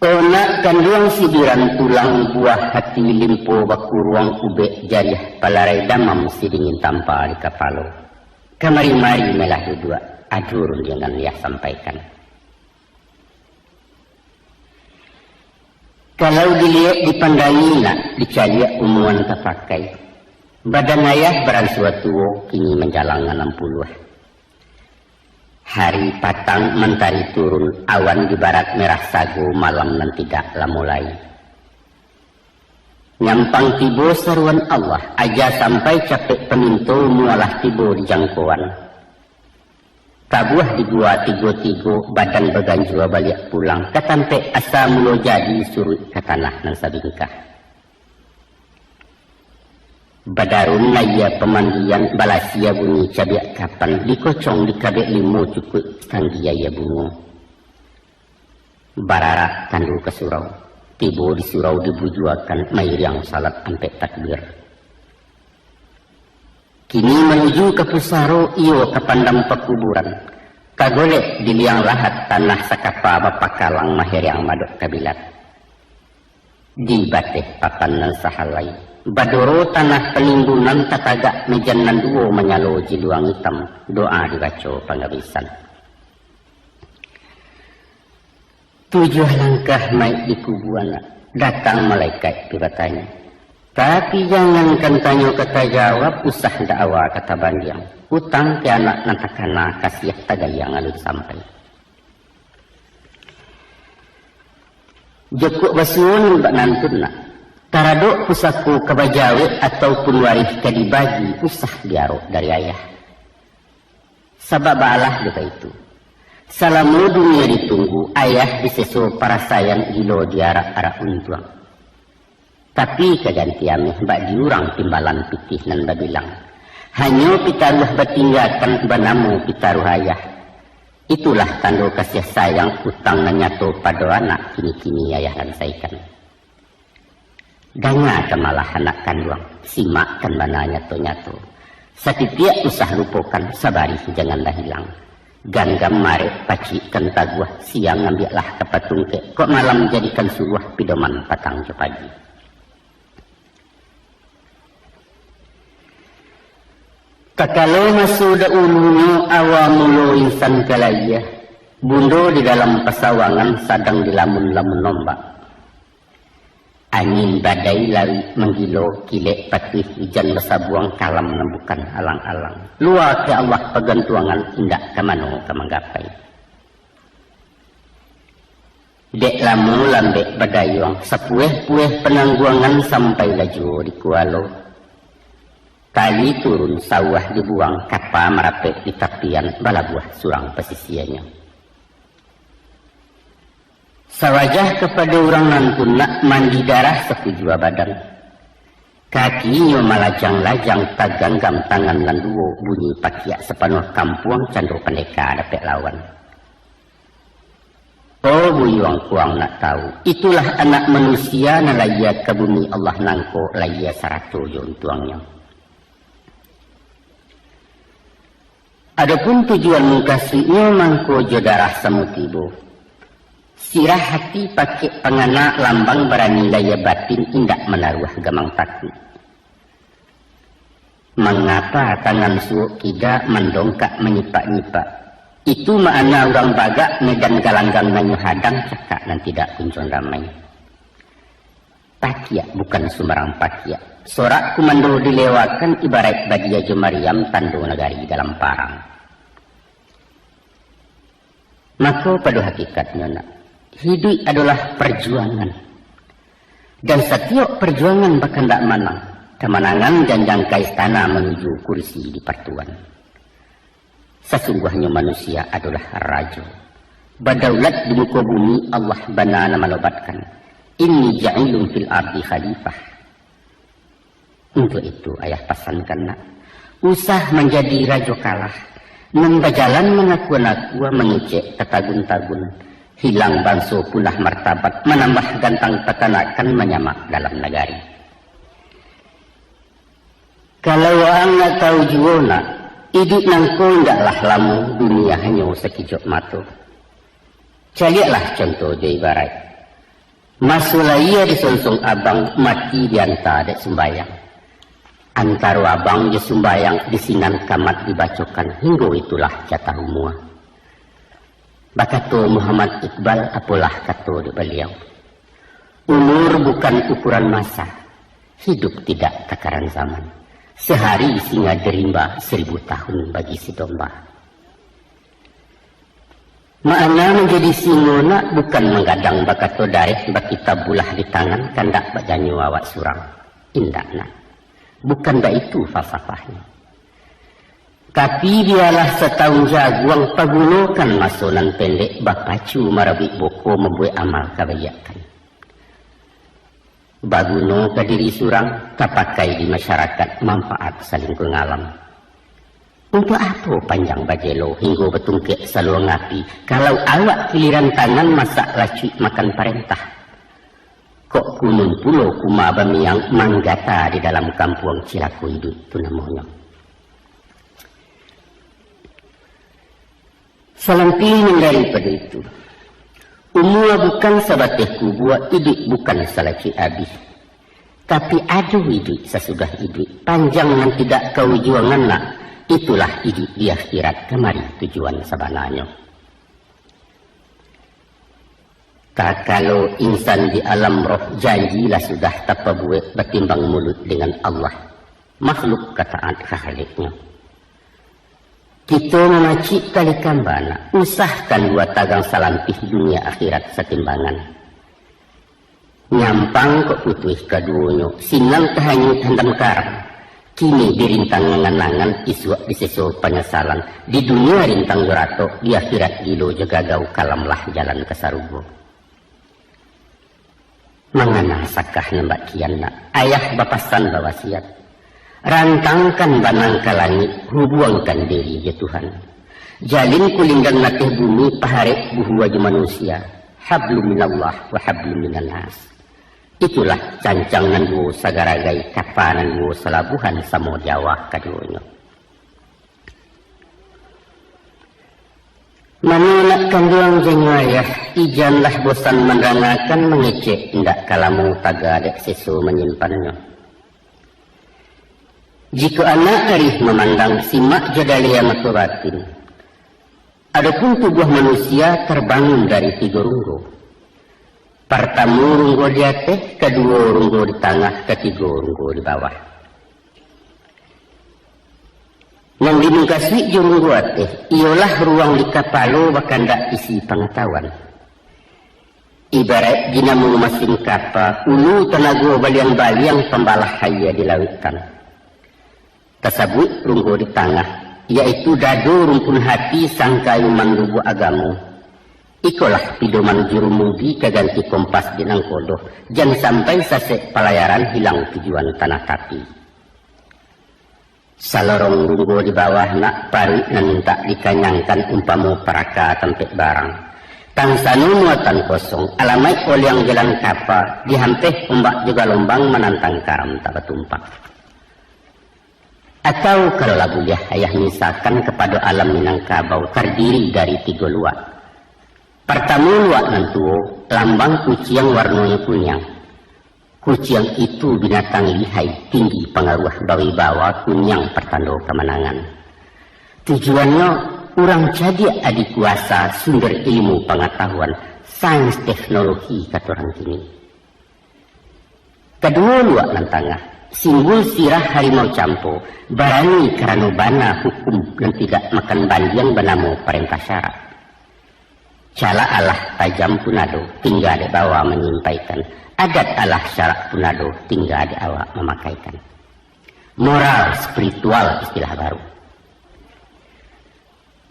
Ona kanduang sidiran tulang buah hati limpo bakuruang ube jariah palarai damam sidingin tanpa di kapalo. Kamari-mari melah dua adurun dengan dia sampaikan. Kalau dilihat dipandangi nak dicari umuan terpakai. Badan ayah beran suatu kini menjalang 60. Hari patang mentari turun, awan di barat merah sagu, malam nan tidaklah mulai. Nyampang tibo seruan Allah, aja sampai capek pemintu mualah tibo di jangkauan. Tabuah di gua tigo-tigo, badan beganjua balik pulang, katampe asa mulo jadi surut ke tanah nan sabingkah. Badarun naya pemandian balasia bunyi cabiak kapan dikocong di kabek limu cukup tanggia ya bungo. Bararak tandu ke surau, tibo di surau dibujuakan mair yang salat sampai takbir. Kini menuju ke pusaro iyo ke pandang pekuburan. Kagolek di liang lahat tanah sakapa bapakalang mahir yang madok kabilat. Di bateh papan nan sahalai. Badoro tanah penimbunan tatagak mejanan duo menyalo jiluang hitam. Doa dibaca panggabisan. 7 langkah naik di kubuana. Datang malaikat katanya. Tapi jangan tanya kata jawab usah dakwa kata bandiang. Utang ke anak nantakana kasih tagayang alun sampai. Jekuk basuun mbak nantun nak. Taradok pusaku kebajawi ataupun waris ke dibagi usah biaro dari ayah. Sabab balah juga itu. Salamu dunia ditunggu ayah disesu para sayang gilo diarak-arak untuang. Tapi kegantiannya mbak diurang timbalan pitih nan babilang. Hanya pitaruh bertinggalkan banamu pitaruh ayah. Itulah tanda kasih sayang utang nanyato pada anak kini-kini ayah ransaikan. Danga kemalah anak kanduang, simak kan mana nyato-nyato. Setiap usah lupakan, sabari janganlah hilang. Ganggam mare paci kentaguah, siang ambillah ke patung ke, kok malam jadikan suruh pidoman patang ke pagi. Kakalo masuda ulunya awamulo insan kalaya, bundo di dalam pesawangan sadang di lamun-lamun nombak. Angin badai lari menggilo kilek patih hujan besabuang kalam menembukan alang-alang. Luar ke Allah pegantuangan indak kamano kamanggapai. Dek lamu lambek badayuang sepueh-pueh penangguangan sampai laju di kualo. Tali turun sawah dibuang kapa merapek di tapian balabuah surang pesisiannya. Sawajah kepada orang nantun nak mandi darah sekujua badan. Kakinya malajang-lajang taganggam tangan lan duo bunyi pakiak sepanuh kampuang candro pendeka dapat lawan. Oh buyuang kuang nak tahu. Itulah anak manusia na laya ke bumi Allah nangko laya saratu yuntuangnya. Adapun tujuan mengkasihnya mangko jodarah semutibo. Sirah hati pakai pengana lambang berani laya batin indak menaruh gamang takut. Mengapa tangan suuk kida mendongkak menyipak-nyipak? Itu makna orang bagak medan galanggang nanyu hadang cakak dan tidak kunjung ramai. Pakiak bukan sumerang pakiak. Sorak kumando dilewakan ibarat badia Jomariam tandu negari dalam parang. Maka pada hakikatnya nak. Hidup adalah perjuangan. Dan setiap perjuangan bahkan tak menang. Kemenangan janjang ke istana menuju kursi di pertuan. Sesungguhnya manusia adalah raja. Badaulat di muka bumi Allah bana malobatkan. Inni ja'ilun fil ardi khalifah. Untuk itu ayah pesankan nak. Usah menjadi raja kalah. Membajalan mengaku-ngaku mengecek ketagun-tagun. Hilang bangso punah martabat, menambah gantang petanakan menyamak dalam negari. Kalau orang tahu juona, hidup nangko ndaklah lamu dunia hanya sekejap mata. Carilah contoh di ibarat. Masulaya disonsong abang mati dianta dek sembayang. Antaro abang je sembayang disinan kamat dibacokan hingga itulah jatah umua. Bakato Muhammad Iqbal apalah kato di beliau. Umur bukan ukuran masa, hidup tidak takaran zaman. Sehari singa derimba 1000 tahun bagi si domba. Makna menjadi singona bukan menggadang bakato darih bakita bulah di tangan kandak bajanyu awak surang. Indakna. Bukan dah itu falsafahnya. Tapi biarlah setahun jaguang pagunokan masunan pendek bapacu marabi boko membuat amal kebayakan. Baguno ke diri surang kapakai di masyarakat manfaat saling pengalam. Untuk apa panjang bajelo hingga betungkek saluang api kalau awak giliran tangan masak lacik makan perintah. Kok kunun pulau kuma bamiang manggata di dalam kampung Cilaku hidup itu namanya. Salampinan daripada itu. Umur bukan sabatehku buat hidup bukan salaki abis. Tapi ada hidup sesudah hidup. Panjang yang tidak kau juangan nak. Itulah hidup di akhirat kemari tujuan sebenarnya. Tak kalau insan di alam roh janjilah sudah tak buat bertimbang mulut dengan Allah. Makhluk kataat khaliknya. Kita memacik kali kambana. Usahkan dua tagang salampih dunia akhirat setimbangan. Nyampang kok putih kaduonyo. Sinang kahanyut handam karang. Kini dirintang ngangan-nangan iswa diseso penyesalan. Di dunia rintang jurato, di akhirat gilo jaga gau kalamlah jalan kesarugo. Mangana sakah nembak kiana, ayah bapasan bawasiat. Rantangkan banang ke langit, hubungkan diri ya Tuhan. Jalin kulinggang natih bumi, paharek buhu wajah manusia. Hablum minallah wa hablum minannas. Itulah cancangan gua sagaragai kapanan gua selabuhan samo Jawa kadunya. Menolak kanduang jengayah, ijanlah bosan menerangakan mengecek indak kalamu tagadek sesu menyimpannya. Jika anak arif memandang simak jadalia matubatin, adapun tubuh manusia terbangun dari 3 runggo. Pertama runggo di atas, kedua runggo di tengah, ketiga runggo di bawah. Yang dimungkasi runggo atas, ialah ruang di kapalo bakandak isi pengetahuan. Ibarat jina mengumasin kapal, ulu tenaga baliang-baliang pembalah haya di lautan. Tersebut runggo di tengah, yaitu dado rumpun hati sangkayu mandubu agamu. Ikolah pidoman jurumudi keganti kompas di nangkodoh. Jangan sampai sasek pelayaran hilang tujuan tanah tapi. Salorong runggo di bawah nak pari nanti dikanyangkan umpamu peraka tempat barang. Tangsanu muatan kosong alamai oliang jalan kapal dihampeh ombak juga lombang menantang karam tak bertumpak. Atau kalau lagu ayah misalkan kepada alam Minangkabau terdiri dari 3 luak. Pertama luak nantuo, lambang kucing warnanya kunyang. Kucing itu binatang lihai, tinggi pengaruh bawi bawa kunyang pertanda kemenangan. Tujuannya, orang jadi adik kuasa sumber ilmu pengetahuan, sains teknologi kata orang kini. Kedua luak nantangah, simbol sirah harimau campo, barani karena bana hukum dan tidak makan bandiang benamu perintah syarat. Cala Allah tajam punado, tinggal di bawah menyampaikan. Adat Allah syarat punado, tinggal di awak memakaikan. Moral spiritual istilah baru.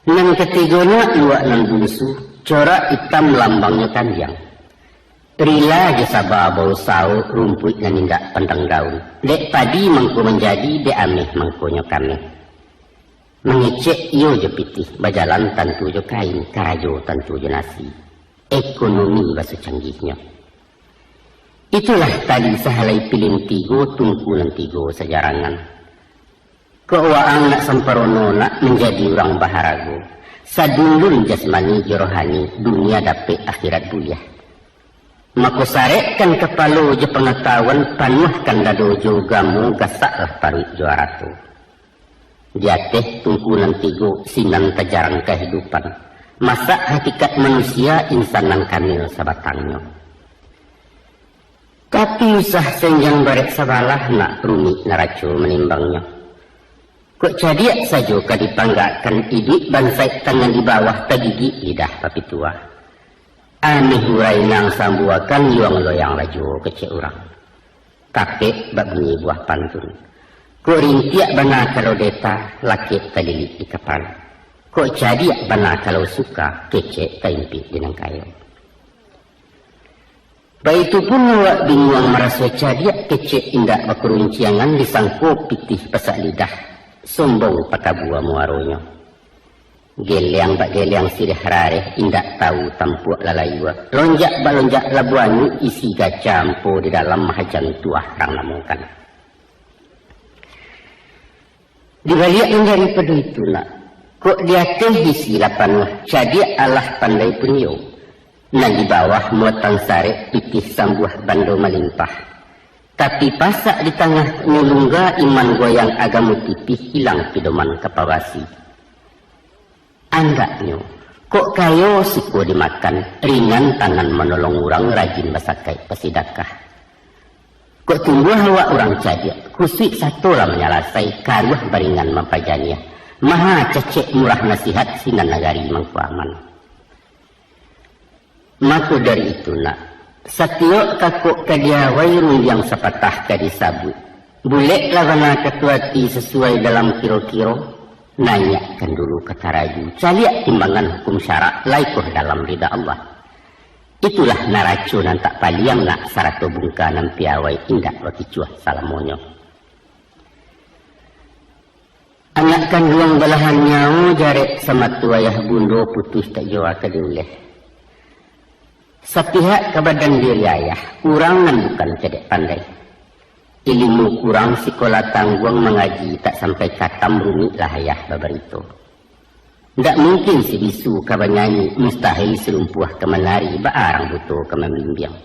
Yang ketiganya luak nan bulusu, corak hitam lambangnya panjang. Rila jasaba bau sau rumput dan indak pentang daun. Dek padi mangku menjadi, dek ameh mangkunya kami. Mengecek iyo je pitih, bajalan tentu je kain, karajo tentu je nasi. Ekonomi bahasa canggihnya. Itulah tadi sahalai pilih 3, tungkulan 3 sejarangan. Keuangan nak semperono nak menjadi orang baharago. Sadulun jasmani jerohani, dunia dapet akhirat buliah. Mako sarekan kepala je pengetahuan panuhkan dado juga mu gasaklah paruit juara tu. Dia teh tungkunan tigo sinan tajarang kehidupan. Masa hakikat manusia insan nang kamil sabatangnya. Tapi usah senjang barek sabalah nak rumi naracu menimbangnya. Kok cadiak saja kadipanggakan idik bansai tangan di bawah tagigi lidah papi tua. Aneh hurai nang sambuakan yuang loyang laju kecek orang. Tapi bak bunyi buah pantun. Kok rintiak bana kalau deta lakit talilik di kapal. Kok cadiak bana kalau suka kecek taimpi dinang kayo. Baitu pun wak bingung merasa cadiak kecek indak bakurunciangan disangko pitih pesak lidah. Sombong patabua muaronya. Geliang bak geliang sirih rareh indak tahu tampuk lalayua. Lonjak balonjak labuanyu isi gacampo di dalam mahajan tuah rang namukan. Di balik yang daripada itu nak, kok dia teh isi lapan cadiak Allah pandai punyo. Nan di bawah muatan sare pitih sambuah bando melimpah. Tapi pasak di tengah nulungga iman goyang agamu tipih hilang pidoman kapawasi. Andaknya, kok kayo siku dimakan ringan tangan menolong orang rajin basakai pasidakah. Kok tumbuh hawa orang cadiak kusik satu lah menyalasai karuah baringan mampajanya. Maha cecek murah nasihat sinan nagari mangkuaman. Maka dari itu nak. Setiap kakuk kadia wairun yang sepatah kadisabut. Boleh lawana ketuati sesuai dalam kiro-kiro. Nanyakan dulu kata raju. Caliak timbangan hukum syarak laikuh dalam rida Allah. Itulah naracunan tak paliang nak sarato bungkanan piawai indak wakicuah salamonyo. Anakkan ruang belahan nyau jarek sama tuayah bundo putus tak jawa kediuleh. Sepihak ke badan diri ayah, kurangan bukan cedek pandai. Ilmu kurang sekolah tangguang mengaji tak sampai katam rumit lah ayah babar itu. Tidak mungkin si bisu ke banyanyi, mustahil selumpuh ke menari, barang butuh ke membimbing.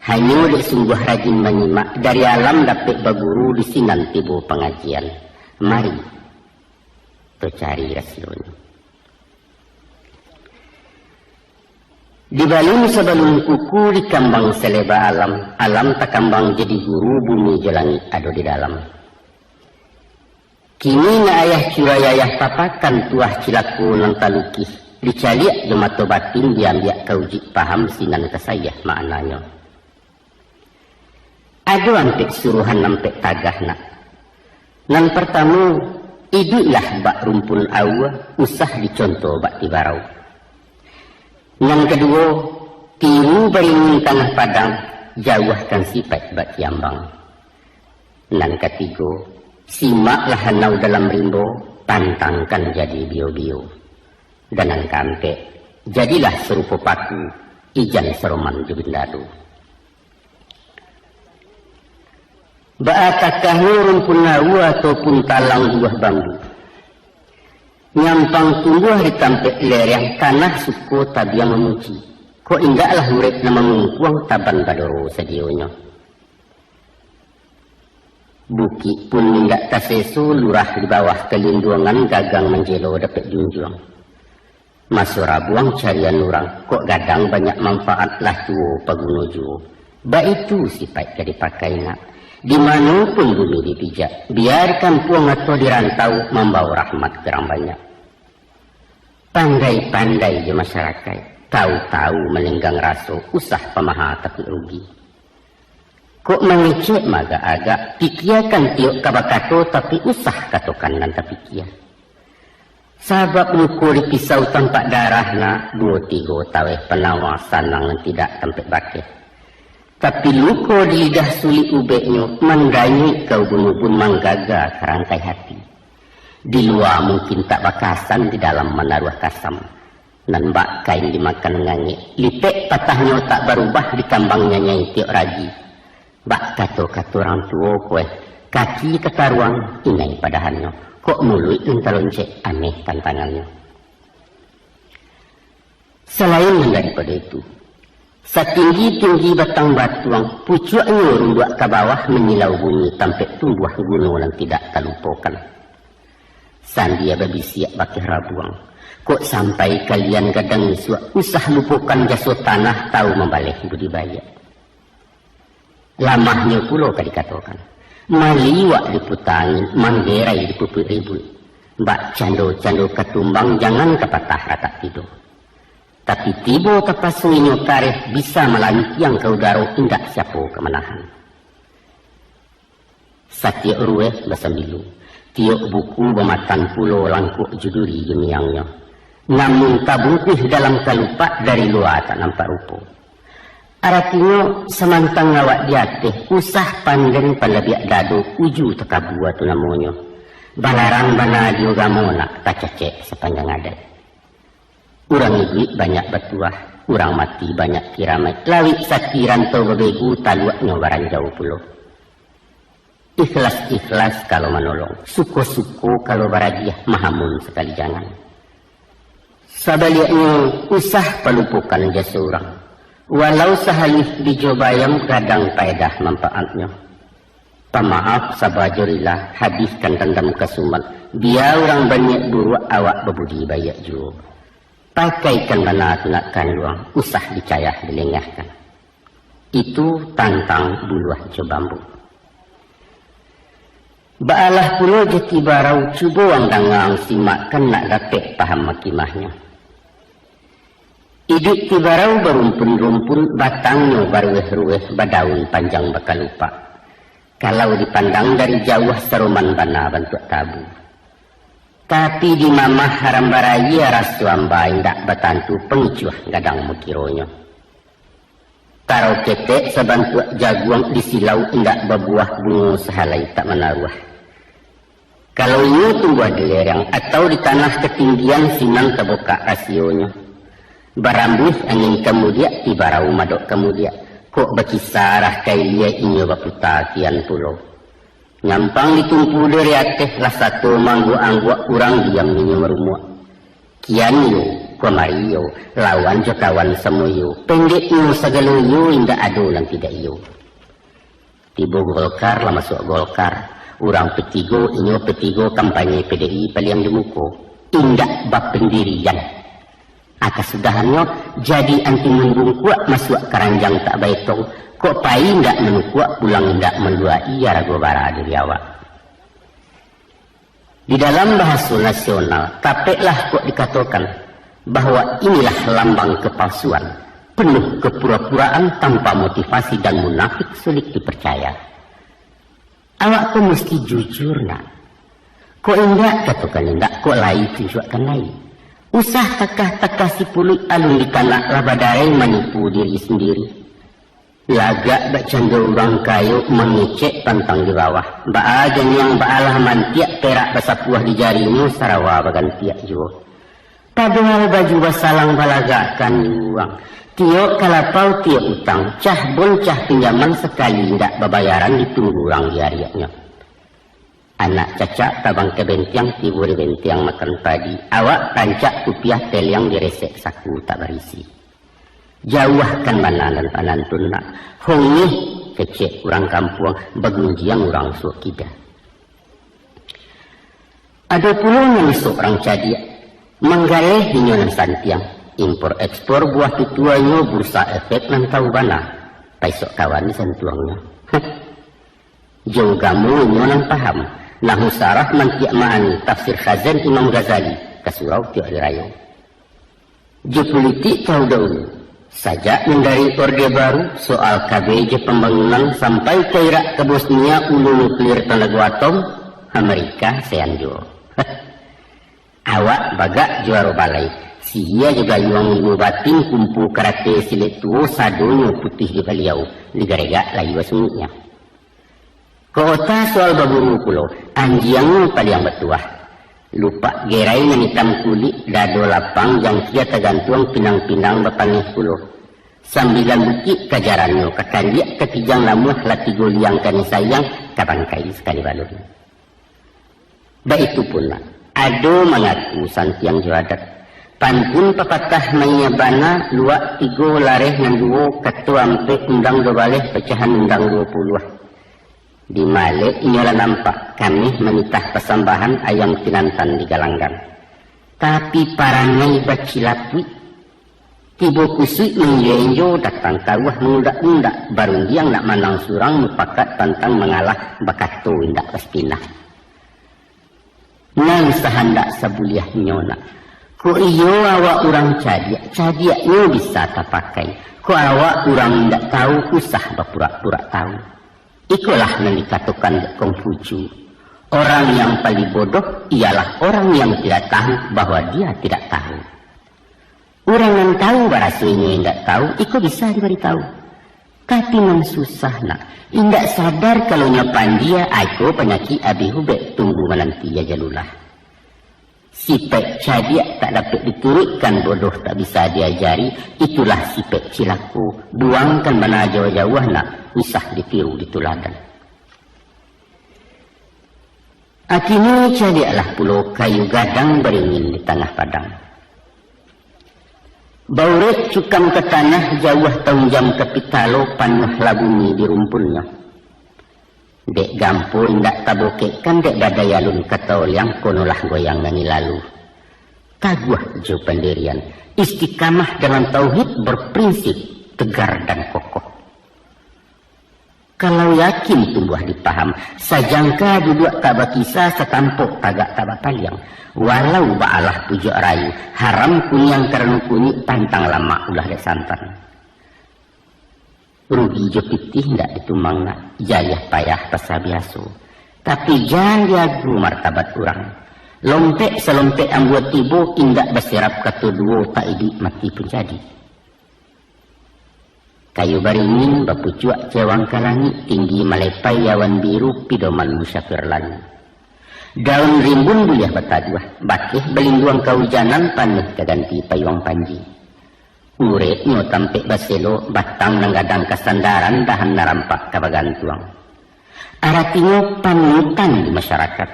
Hanya dek sungguh rajin menyimak, dari alam dapat baguru di sinan tibu pengajian. Mari, tu cari rasulnya. Di balun sebelum kuku di kambang seleba alam, alam tak kambang jadi guru bumi jelangit ado di dalam. Kini na ayah curayayah papakan tuah cilaku nan talukih, dicaliak jemato batin diambiak kaujik paham sinan kesayah maknanya. Ado ampek suruhan nampek tagah nak. Nan pertama, iduklah bak rumpun awa, usah dicontoh bak tibarau. Yang kedua, tiru beringin tanah padang, jauhkan sifat bak kiambang. Yang ketiga, simaklah hanau dalam rimbo, pantangkan jadi bio-bio. Dan yang keempat, jadilah serupa paku, ijan seroman jubindadu. Baatakah rumpun awu ataupun talang buah bambu. Nyampang tumbuh di tampek lereng tanah suku tabiang memuji. Kok indaklah urip nama mengkuang taban badoro sedionya. Bukit pun mindak tasesu lurah di bawah kelindungan gagang menjelo dapat junjung. Masura buang carian orang, kok gadang banyak manfaat lah tuo pagunuju. Ba itu sifat jadi pakai nak. Dimanapun bumi dipijak, biarkan puang atau dirantau membawa rahmat kerang banyak. Pandai-pandai je masyarakat, tahu-tahu melenggang raso, usah pemaha tapi rugi. Kok mengecek maga agak, pikiakan tiuk kabakato tapi usah katokan dan tapi kia. Sabab luku di pisau tampak darah na, 2-3 taweh penawasan yang tidak tempat bakit. Tapi luku di lidah sulit ubeknya, mendanyi kau bunubun manggaga kerangkai hati. Di luar mungkin tak bakasan, di dalam menaruh kasam. Nan bak kain dimakan ngangit. Lipek patahnya tak berubah di kambangnya nyai tiok raji. Bak kato-kato orang tua kue. Kaki kekaruang inai padahannya. Kok mulut entalonce aneh tantangannya. Selain daripada itu, Setinggi-tinggi batang batuang, pucuknya rumbuak ke bawah menyilau bumi sampai tumbuh gunung yang tidak terlupakan. Sandia babisiak bakih rabuang. Kok sampai kalian gadang usah lupakan jasa tanah tahu membalik budidaya. Lamahnya pulau kali katakan. Maliwak diputangin, manggerai dipupuk-ribut. Mbak cando-cando ketumbang jangan kepatah rata tidur. Tapi tiba tapasuinyo kareh bisa melantiang ke udara indak siapa kemenahan. Satiak rueh basambilu. Tiok buku bermatan pulau langkuk juduri gemiangnya. Namun kabutih dalam kalupa dari luar tak nampak rupa. Artinya semantang ngawak diatih usah pandan palabiak dadu uju tekabu tu namanya. Balarang bana juga nak tak cecek sepanjang adat. Urang ibu banyak bertuah, urang mati banyak kiramat. Lawik sakti rantau bebegu taluaknya barang jauh pulau. Ikhlas-ikhlas kalau menolong, suko-suko kalau baragiah, mahamun sekali jangan. Sebaliknya usah pelupukan jasa orang. Walau sehalih dijobayam kadang paedah manfaatnya. Pemaaf sabajurilah habiskan dendam kesumat. Biar orang banyak dulu awak berbudi bayak juga. Pakaikan mana tunakan luang, usah dicayah dilengahkan. Itu tantang buluah jobambu. Baalah pulau jati barau cuba wang dangang simakkan nak dapat paham makimahnya. Idik tibarau berumpun-rumpun batangnya barueh-rueh badaun panjang bakal lupa. Kalau dipandang dari jauh seruman bana bentuk tabu. Tapi di mamah haram baraya rasuamba indak batantu pengicuh gadang mukironya. Taro ketek sebantu jaguang di silau indak berbuah bunga sehalai tak menaruh. Kalau ini tumbuh di lereng atau di tanah ketinggian sinan terbuka rasionya. Barambuh angin kemudian tibarau madok kemudian. Kok berkisarah kailia inyo baputakian pulau. Nyampang ditumpu dari atas lah satu manggu-anggu kurang diam minum rumah. Kian yu, komariyo, lawan jokawan semuyu. Pendek yu segala yu indah adu dan tidak yu. Tiba Golkar lah masuk Golkar. Urang petigo, inyo petigo kampanye PDI paling dimuko. Indah bab pendirian. Akas sudahannya jadi anti mendung kuat masuk keranjang tak baitong. Kok pai ndak menukuak pulang ndak mendua iya ragu bara diri awak. Di dalam bahasa nasional, tapeklah kok dikatakan bahwa inilah lambang kepalsuan, penuh kepura-puraan tanpa motivasi dan munafik sulit dipercaya. Awak kok mesti jujur nak. Kok indak katakan indak, kok lain tunjukkan lain. Usah takah-takah si pulut alun di kanak labadai menipu diri sendiri. Lagak bercanda orang kayu mengecek pantang di bawah. Baajan yang baalah mantiak perak basapuah di jarimu sarawa bagantiak juga. Padahal baju basalang balagakan uang. Tiok kalapau tiok utang. Cah boncah pinjaman sekali ndak babayaran ditunggu orang di hariaknya. Anak cacak tabang ke bentiang tibur bentiang makan padi. Awak rancak kupiah tel yang diresek saku tak berisi. Jauhkan mana dan panan tunnak. Hongih kecek orang kampung bagunjiang orang suakida. Ada pula yang seorang cadia menggaleh hinyonan santiang. Impor ekspor buah tutuannya bursa efek nan tahu bana. Paisok kawan sentuangnya. Jauh gamu hinyonan paham. Nahu sarah mantiak ma'ani tafsir khazan Imam Ghazali. Kasurau tiak dirayu. Je politik tahu dahulu. Sajak dari Orde Baru soal KBJ pembangunan sampai ke Irak ke Bosnia ulu nuklir tenaga atom Amerika seanjo. Awak bagak juara balai. Sia juga yang batin kumpu karate silet tuo sadonyo putih di baliau ligarega layu sungnya. Kota soal baburu pulau anjiang paling bertuah. Lupa gerai menitam kulit dado lapang yang kia tergantung pinang-pinang berpanih pulau. Sambilan bukit kajarannya kakandiak ketijang lamuh lati goliang kani sayang kapan kai sekali balur. Baik itu pun lah. Ado mengaku santiang juadat. Pantun papatah menyabana 2, 3 lareh ngan 2 ketua ampe undang 2 baleh pecahan undang 20. Di male inyola nampak kami menitah pesambahan ayam tinantan di galanggan. Tapi parangai bacilapui tibo kusui menyenjo datang tawah mengundak-undak baru yang nak manang surang mupakat pantang mengalah bakato indak paspinah. Nang sahandak sabuliah nyona. Ko iyo awak orang cadiaknya bisa tak pakai. Ko awak orang tidak tahu usah berpura-pura tahu. Ikulah yang dikatakan Konghucu. Orang yang paling bodoh ialah orang yang tidak tahu bahwa dia tidak tahu. Orang yang tahu barasanya tidak tahu, itu bisa diberitahu. Tapi memang susah nak. Indak sadar kalau nyapan dia, aku penyakit abi hubek tunggu menanti ya jalulah. Sipek cadiak tak dapat diturutkan, bodoh tak bisa diajari. Itulah sipek cilaku. Buangkan mana jauh-jauh nak, usah ditiru dituladan. Akhirnya cadiaklah pulau kayu gadang beringin di tengah padang. Bauret cukam ke tanah jauh tahun jam kapitalo panuh labumi di rumpulnya. Dek gampo indak tabokekan dek badayalun kata yang konolah goyang nani lalu. Taguah jo pendirian, istiqamah dalam tauhid berprinsip tegar dan kokoh. Kalau yakin tumbuh dipaham, sajangka duduk tak bakisah setampuk tagak tak bapaliang. Walau ba'alah pujuk rayu, haram kunyang karena kunyi pantang lama ulah dek santan. Rugi jo pitih ndak ditumang nak, jayah payah pasabiaso. Tapi jangan diagu martabat orang. Lompek selompek ambuat tibo indak bersirap ketuduo tak idi mati pun jadi. Kayu baringin bapucuak cewang kalangi tinggi malepai yawan biru pidoman musyafir lalu. Daun rimbun buliah bataduah, bakih belinduang kaujanan panih keganti payuang panji. Urek nyo tampek baselo batang nanggadang kesandaran dahan narampak kabagantuang. Aratinya panutan di masyarakat.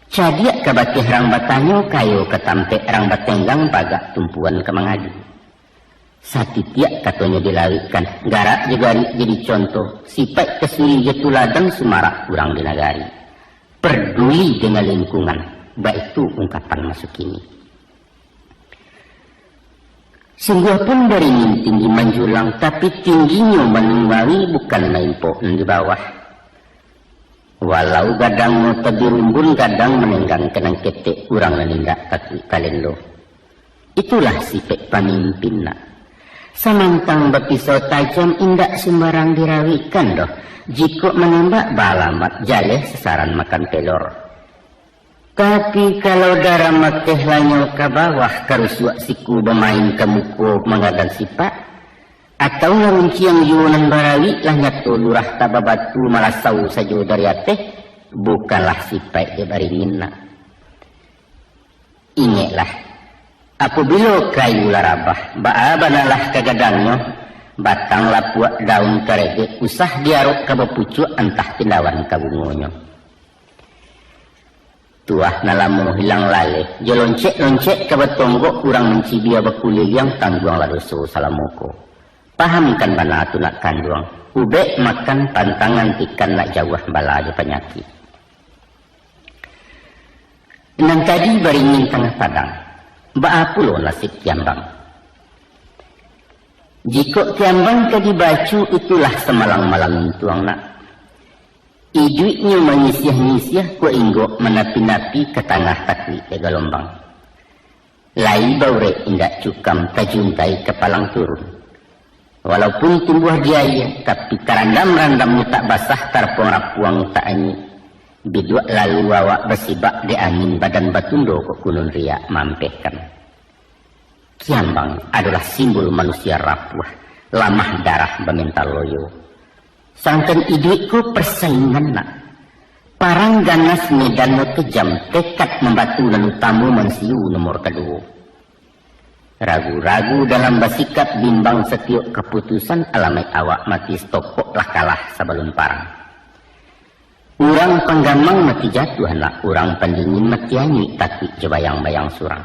Cadiak kabakih rang batanyo kayo ketampek rang batenggang bagak tumpuan kemangadi. Satitiak katanya dilawikan, garak juga jadi contoh. Sipak kesuri jetuladan semarak kurang di nagari. Peduli dengan lingkungan, baik itu ungkapan masuk ini. Sungguh pun beringin tinggi menjulang, tapi tingginya menunggangi bukan main pohon di bawah. Walau gadang mau tebi rumbun, gadang menenggang kenang ketek kurang menindak takut kalendo. Itulah sifat pemimpin nak. Samantang berpisau tajam indak sembarang dirawikan doh. Jika menembak balamat jaleh sesaran makan pelor. Tapi kalau darah makeh lanyo ke bawah karusuak siku bermain ke muko mengadang sipak. Atau ngarunci yang yunan barawi lahnya tu lurah tababatu malasau saja dari ateh. Bukanlah sipak dia baringin nak. Ingatlah. Apabila kayu larabah, baabanalah kagadangnya, batang lapuak daun karege, usah diaruk kabapucuk entah tindawan kabungonyo. Tuah nalamu hilang lale, joloncek-loncek kabatonggok kurang mencibia bakuli yang tangguang ladoso salamoko. Pahamkan mana tu nak kanduang, ubek makan pantangan tikan nak jauh bala penyakit. Dan tadi beringin tengah padang. Baapulo nasib Kiambang. Jika Kiambang ke dibacu itulah semalang-malang tuang nak. Ijuiknya menyisiah-nyisiah ku inggok menapi-napi ke tanah takwi ke gelombang. Lai baure indak cukam tajuntai kepalang turun. Walaupun tumbuh diaya, tapi karandam-randamnya tak basah tarpong rapuang tak anyi. Biduk lalu wawak bersibak di angin badan batundo ke kunun riak mampehkan. Kiambang adalah simbol manusia rapuh, lamah darah bermental loyo. Sangkan iduitku persaingan nak. Parang ganas medan kejam, tekad membatu lalu tamu mensiu nomor kedua. Ragu-ragu dalam bersikap bimbang setiap keputusan alamai awak mati stokoklah kalah sebelum parang. Urang penggamang mati jatuh anak, urang pendingin mati anyi takut jebayang-bayang surang.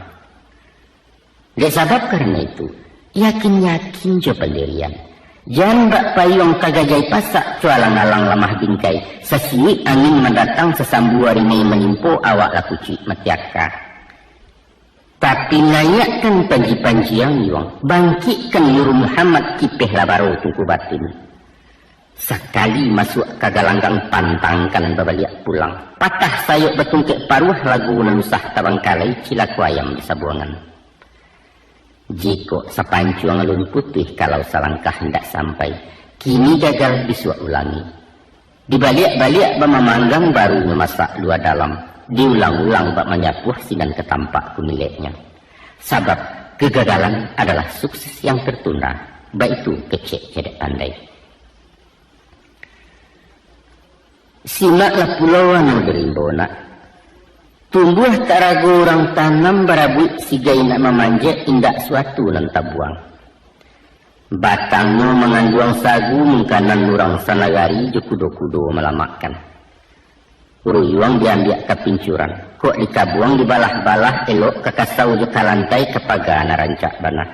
Dek sabab karena itu, yakin-yakin jo pendirian. Jangan bak payung kagajai pasak cualang-alang lamah bingkai. Sesiwit angin mendatang sesambu harimai menimpo awak lakuci matiaka. Tapi nayakkan panji-panji yang yuang. Bangkitkan Nuru Muhammad kipeh labaro tungku batin. Sekali masuk kagalanggang pantangkan babaliak pulang. Patah sayuk betungkek paruh lagu nanusah tabangkalai cilaku ayam di sabuangan. Jiko sepancuang alun putih kalau selangkah hendak sampai, kini gagal disuak ulangi. Dibalik-balik memamanggang baru memasak luar dalam, diulang-ulang bak menyapuh sinan ketampak kumiliknya. Sabab kegagalan adalah sukses yang tertunda, baik itu kecek cedek pandai. Simaklah pulauan berimbona. Tumbuh tak ragu orang tanam barabut sigai nak memanjat indak suatu nan tabuang. Batangnya mengandung sagu mengkanan orang sanagari jo kudo-kudo melamakkan. Uruyuang diambil ke pincuran. Kok dikabuang di balah-balah elok ke kasau jo kalantai kepaga narancak banah.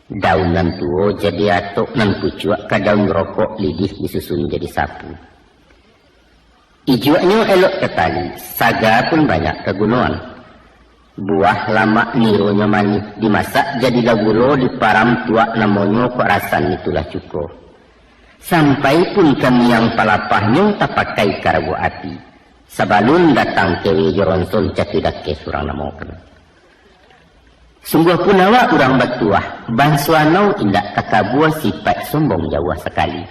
Daun nan tuo jadi atok nan pucuak ke daun rokok lidih disusun jadi sapu. Ijuaknya elok ke tali, saga pun banyak kegunaan. Buah lama nironya manis, dimasak jadi lagulo di param tuak namanya kok rasan itulah cukup. Sampai pun kami yang palapahnya tak pakai karabu api. Sabalun datang kewe joronson catidak ke surang namokan. Sungguh pun awak urang batuah, bansuanau indak kakabuah sifat sombong jauh sekali.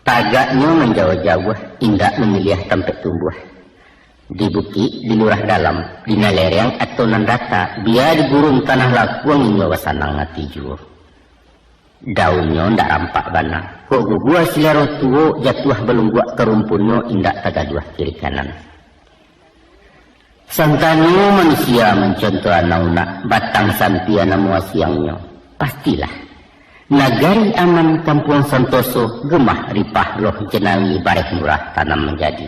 Tagaknya menjauh-jauh, indak memilih tempat tumbuh. Di bukit, di lurah dalam, di nalereng atau nandata, biar di gurun tanah lakuang inyo wasanang ngati juo. Daunnya ndak rampak bana. Kok gugua silero tuo jatuh belum buat kerumpunnya indak tagaduah kiri kanan. Santanyo manusia mencontoh anauna batang sampiana muasiangnya. Pastilah. Nagari aman kampung Santoso gemah ripah loh jenawi bareh murah tanam menjadi.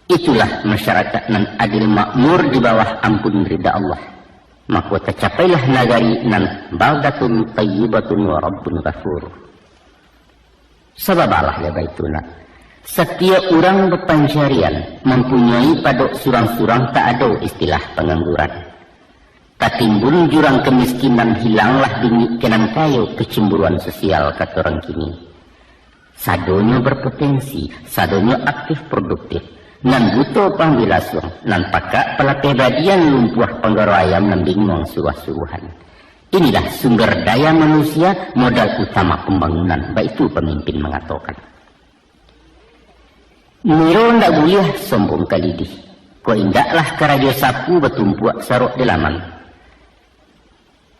Itulah masyarakat nan adil makmur di bawah ampun ridha Allah. Maka tercapailah nagari nan baldatun tayyibatun wa rabbun ghafur. Sababalah ya baituna. Setiap orang berpancarian mempunyai padok surang-surang tak ada istilah pengangguran. Katimbun jurang kemiskinan hilanglah bingit kenan kayu kecemburuan sosial kata orang kini. Sadonya berpotensi, sadonya aktif produktif. Nan buto pangbilasung, nan pakak pelatih badian lumpuh penggaro ayam nan bingung suruh-suruhan. Inilah sumber daya manusia, modal utama pembangunan, baik itu pemimpin mengatakan. Miro ndak boleh sombong kalidih. Ko indaklah karajo sapu betumpuak sarok di laman.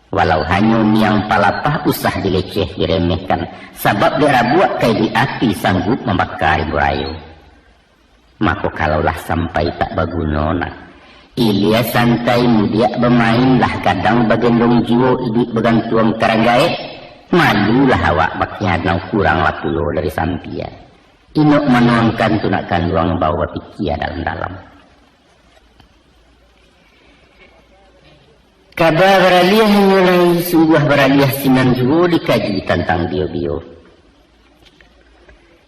Walau hanya yang palapah usah dileceh diremehkan, sabab dia buat kaya di hati sanggup membakar burayu. Maka kalaulah sampai tak bagunona, ilia santai mudia bermainlah kadang bagendong jiwa idit begantuang karanggae, malulah awak bakianau kurang lapulo dari sampia. Inok menongkan tunakan ruang bawa pikia dalam-dalam. Kabar beralih mulai sungguh beralih sinan juo dikaji tentang bio-bio.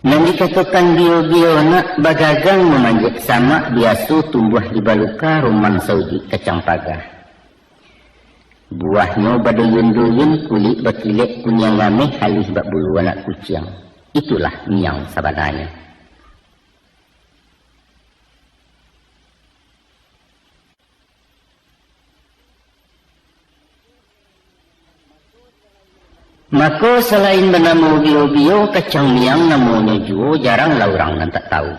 Nan dikatakan bio-bio nak bagagang memanjat sama biasa tumbuh di baluka ruman Saudi kacang pagah. Buahnya baduyun-duyun kulit berkilik kunyang ngameh halus bak bulu anak kucing. Itulah miang sabananya. Maka selain bernama bio-bio, kacang miang namanya juo jarang lah orang nan tak tahu.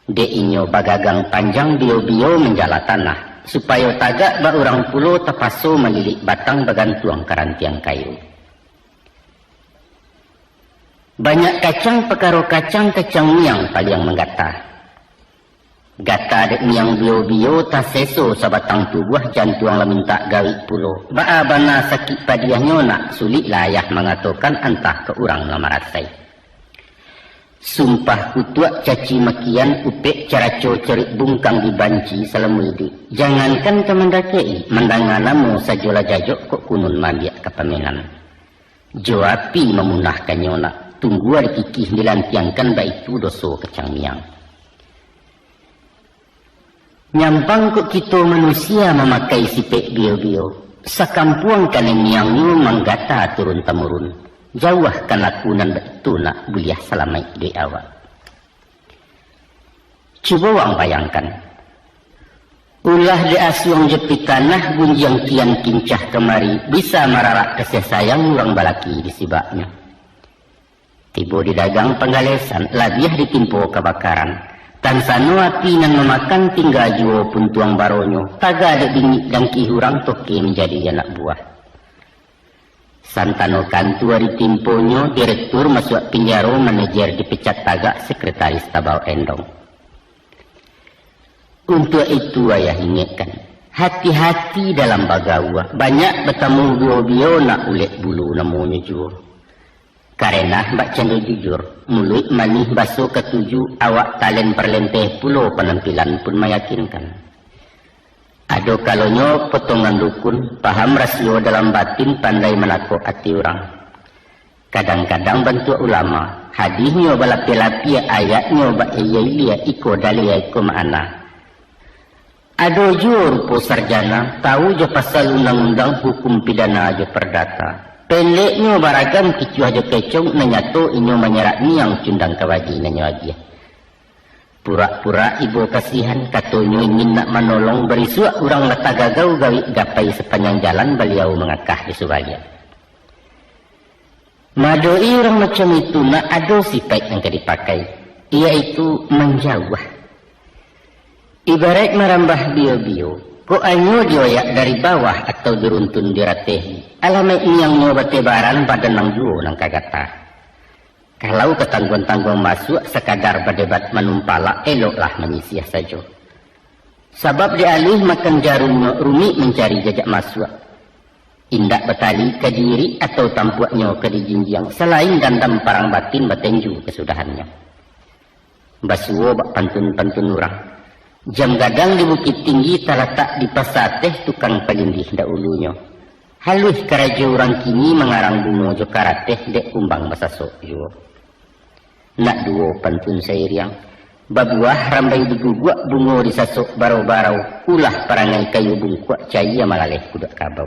Dek inyo bagagang panjang bio-bio menjala tanah, supaya tagak ba orang pulau terpaso melilik batang bagantuang karantiang kayu. Banyak kacang pekaro kacang miang paling menggata. Gata dek miang bio-bio tak seso sabatang tubuh jantuang lah minta gawi pulo. Ba'a bana sakit padiahnya nak sulit layah mengatakan antah ke orang lamarasai. Sumpah kutuak caci makian upek caraco cerik bungkang dibanci salamudi. Jangankan kemendakei mendanganamu sajola jajok kok kunun mandiak kapamenan. Joapi memunahkan nyona. Tunggu ada kikih dilantiangkan baitu doso kecang miang. Nyampang kok kita manusia memakai sipek bio-bio. Sakampuang kaneng miangnya manggata turun-temurun. Jauhkan lakunan betul nak buliah selamai di awal. Cuba wang bayangkan. Ulah di asyong jepit tanah bunjang kian kincah kemari. Bisa mararak kasih sayang orang balaki di sibaknya. Tiba di dagang penggalesan, labiah ditimpo kebakaran. Tan sanu api nan memakan tinggal juo pun tuang baronyo. Taga ada bingit dan kihurang toke menjadi anak buah. Santano kantua ditimponyo, direktur masuk penjara, manajer dipecat tagak, sekretaris tabau endong. Untuk itu ayah ingatkan, hati-hati dalam bagawa. Banyak bertemu bio-bio nak ulet bulu namanya juo. Karena mbak cendol jujur, mulut manih basuh ketujuh, awak talen perlenteh pulau penampilan pun meyakinkan. Ado kalonyo potongan dukun, paham rasio dalam batin, pandai menakut hati orang. Kadang-kadang bantu ulama, hadisnya balapi-lapi ayatnya ba'iyailia iko dalia iko ma'ana. Ado jo rupo sarjana, tahu jo pasal undang-undang hukum pidana jo perdata. Peleknya baragam kicu aja kecong nanyato inyo menyerak niang cundang kawaji nanyo aja. Pura-pura ibu kasihan katonyo ingin nak menolong berisuak orang letagagau gawi gapai sepanjang jalan beliau mengakah di Subaya. Madoi orang macam itu nak ada sifat yang dipakai, yaitu menjauh. Ibarat merambah bio-bio, kok anyo dioyak dari bawah atau diruntun diratehi. Alamak yang mau batebaran pada nang juo nang kagata. Kalau ketangguhan-tangguhan masuk sekadar berdebat menumpala, eloklah menyisiah saja. Sebab dialih makan jarum rumi mencari jajak masuk. Indak betali ke diri atau tampuaknya ke dijinjiang. Selain gandam parang batin batenju kesudahannya. Basuo bak pantun-pantun orang. Jam gadang di bukit tinggi terletak di pasateh tukang pelindih dahulunya. Halus keraja orang kini mengarang bunga jo karateh dek kumbang basasok jo. Nak duo pantun sairiang. Babuah rambai diguguk bunga disasok barau-barau. Ulah perangai kayu bungkuak caya malaleh kudak kabau.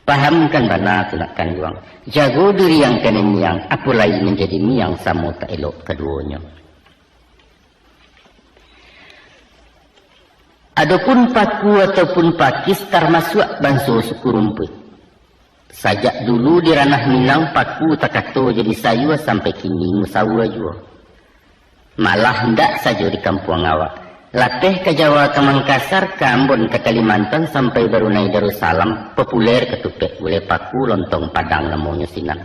Pahamkan bana tu nak kanduang. Jago diri yang kena miang. Apulai menjadi miang samo tak elok keduanya. Adapun paku ataupun pakis termasuk banso suku rumput. Sajak dulu di ranah Minang paku takato jadi sayu sampai kini musawa jua. Malah hendak saja di kampung awak. Latih ke Jawa ke Mangkasar, ke Ambon ke Kalimantan sampai Brunei Darussalam populer ketupek boleh paku lontong padang namanya sinan.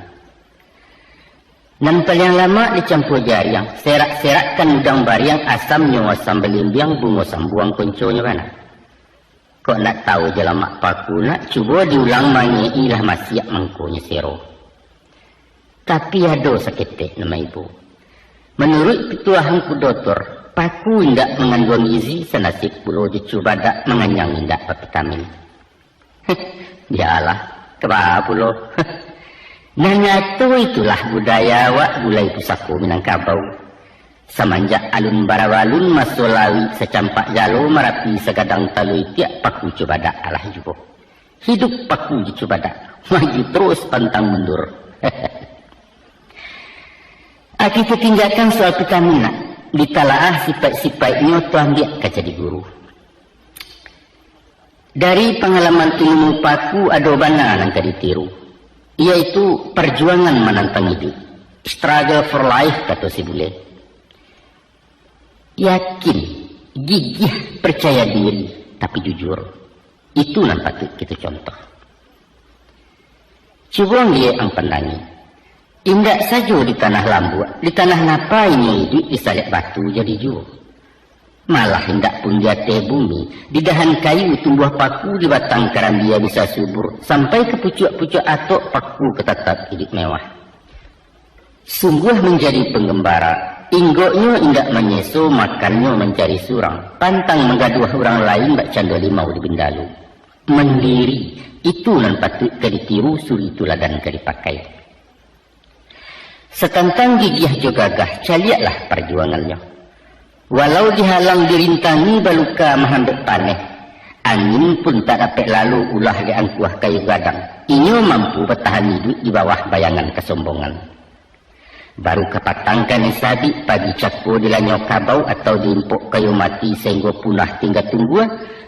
Nan paling lama dicampur jariang, serak-serakkan udang bariang asam nyawa sambal limbiang bunga sambuang konconya mana. Kok nak tahu jelamak paku nak cuba diulang manyi ilah masiak mangkonya sero. Tapi ada seketik nama ibu. Menurut petuahan kudotor, paku indak mengandung gizi senasib pulau dicuba dak menganyang indak vitamin. Yalah, kebah pulau. Nanya tu itulah budaya wak gulai pusaku Minangkabau. Semenjak alun barawalun masulawi secampak jalo merapi segadang talui tiap paku cubadak alah jubo. Hidup paku cubadak, maju terus pantang mundur. Kita tinggalkan soal pitamina. Ditalaah sifat-sifatnya tuan dia jadi guru. Dari pengalaman ilmu paku ada bana yang ditiru. Yaitu perjuangan menantang hidup. Struggle for life kata si bule. Yakin, gigih, percaya diri, tapi jujur. Itu yang patut kita contoh. Coba dia yang pandangi. Indak saja di tanah lambu, di tanah napa ini hidup disalib batu jadi jauh. Malah indak pun di atas bumi, di dahan kayu tumbuh paku di batang karambia bisa subur, sampai ke pucuk-pucuk atok paku ketatap hidup mewah. Sungguh menjadi penggembara, inggoknya indak menyeso, makannya mencari surang. Pantang menggaduh orang lain bak canda limau di Bendalu. Mendiri, itu nan patut ke ditiru, suri tuladan ke dipakai. Setantang gigih jo gagah, caliaklah perjuangannya. Walau dihalang dirintangi baluka mahambek paneh, angin pun tak dapat lalu ulah diangkuah kayu gadang. Inyo mampu bertahan hidup di bawah bayangan kesombongan. Baru kepatangkan yang sabik pagi cakpo di lanyo kabau atau diimpuk kayu mati sehingga punah tinggal tunggu.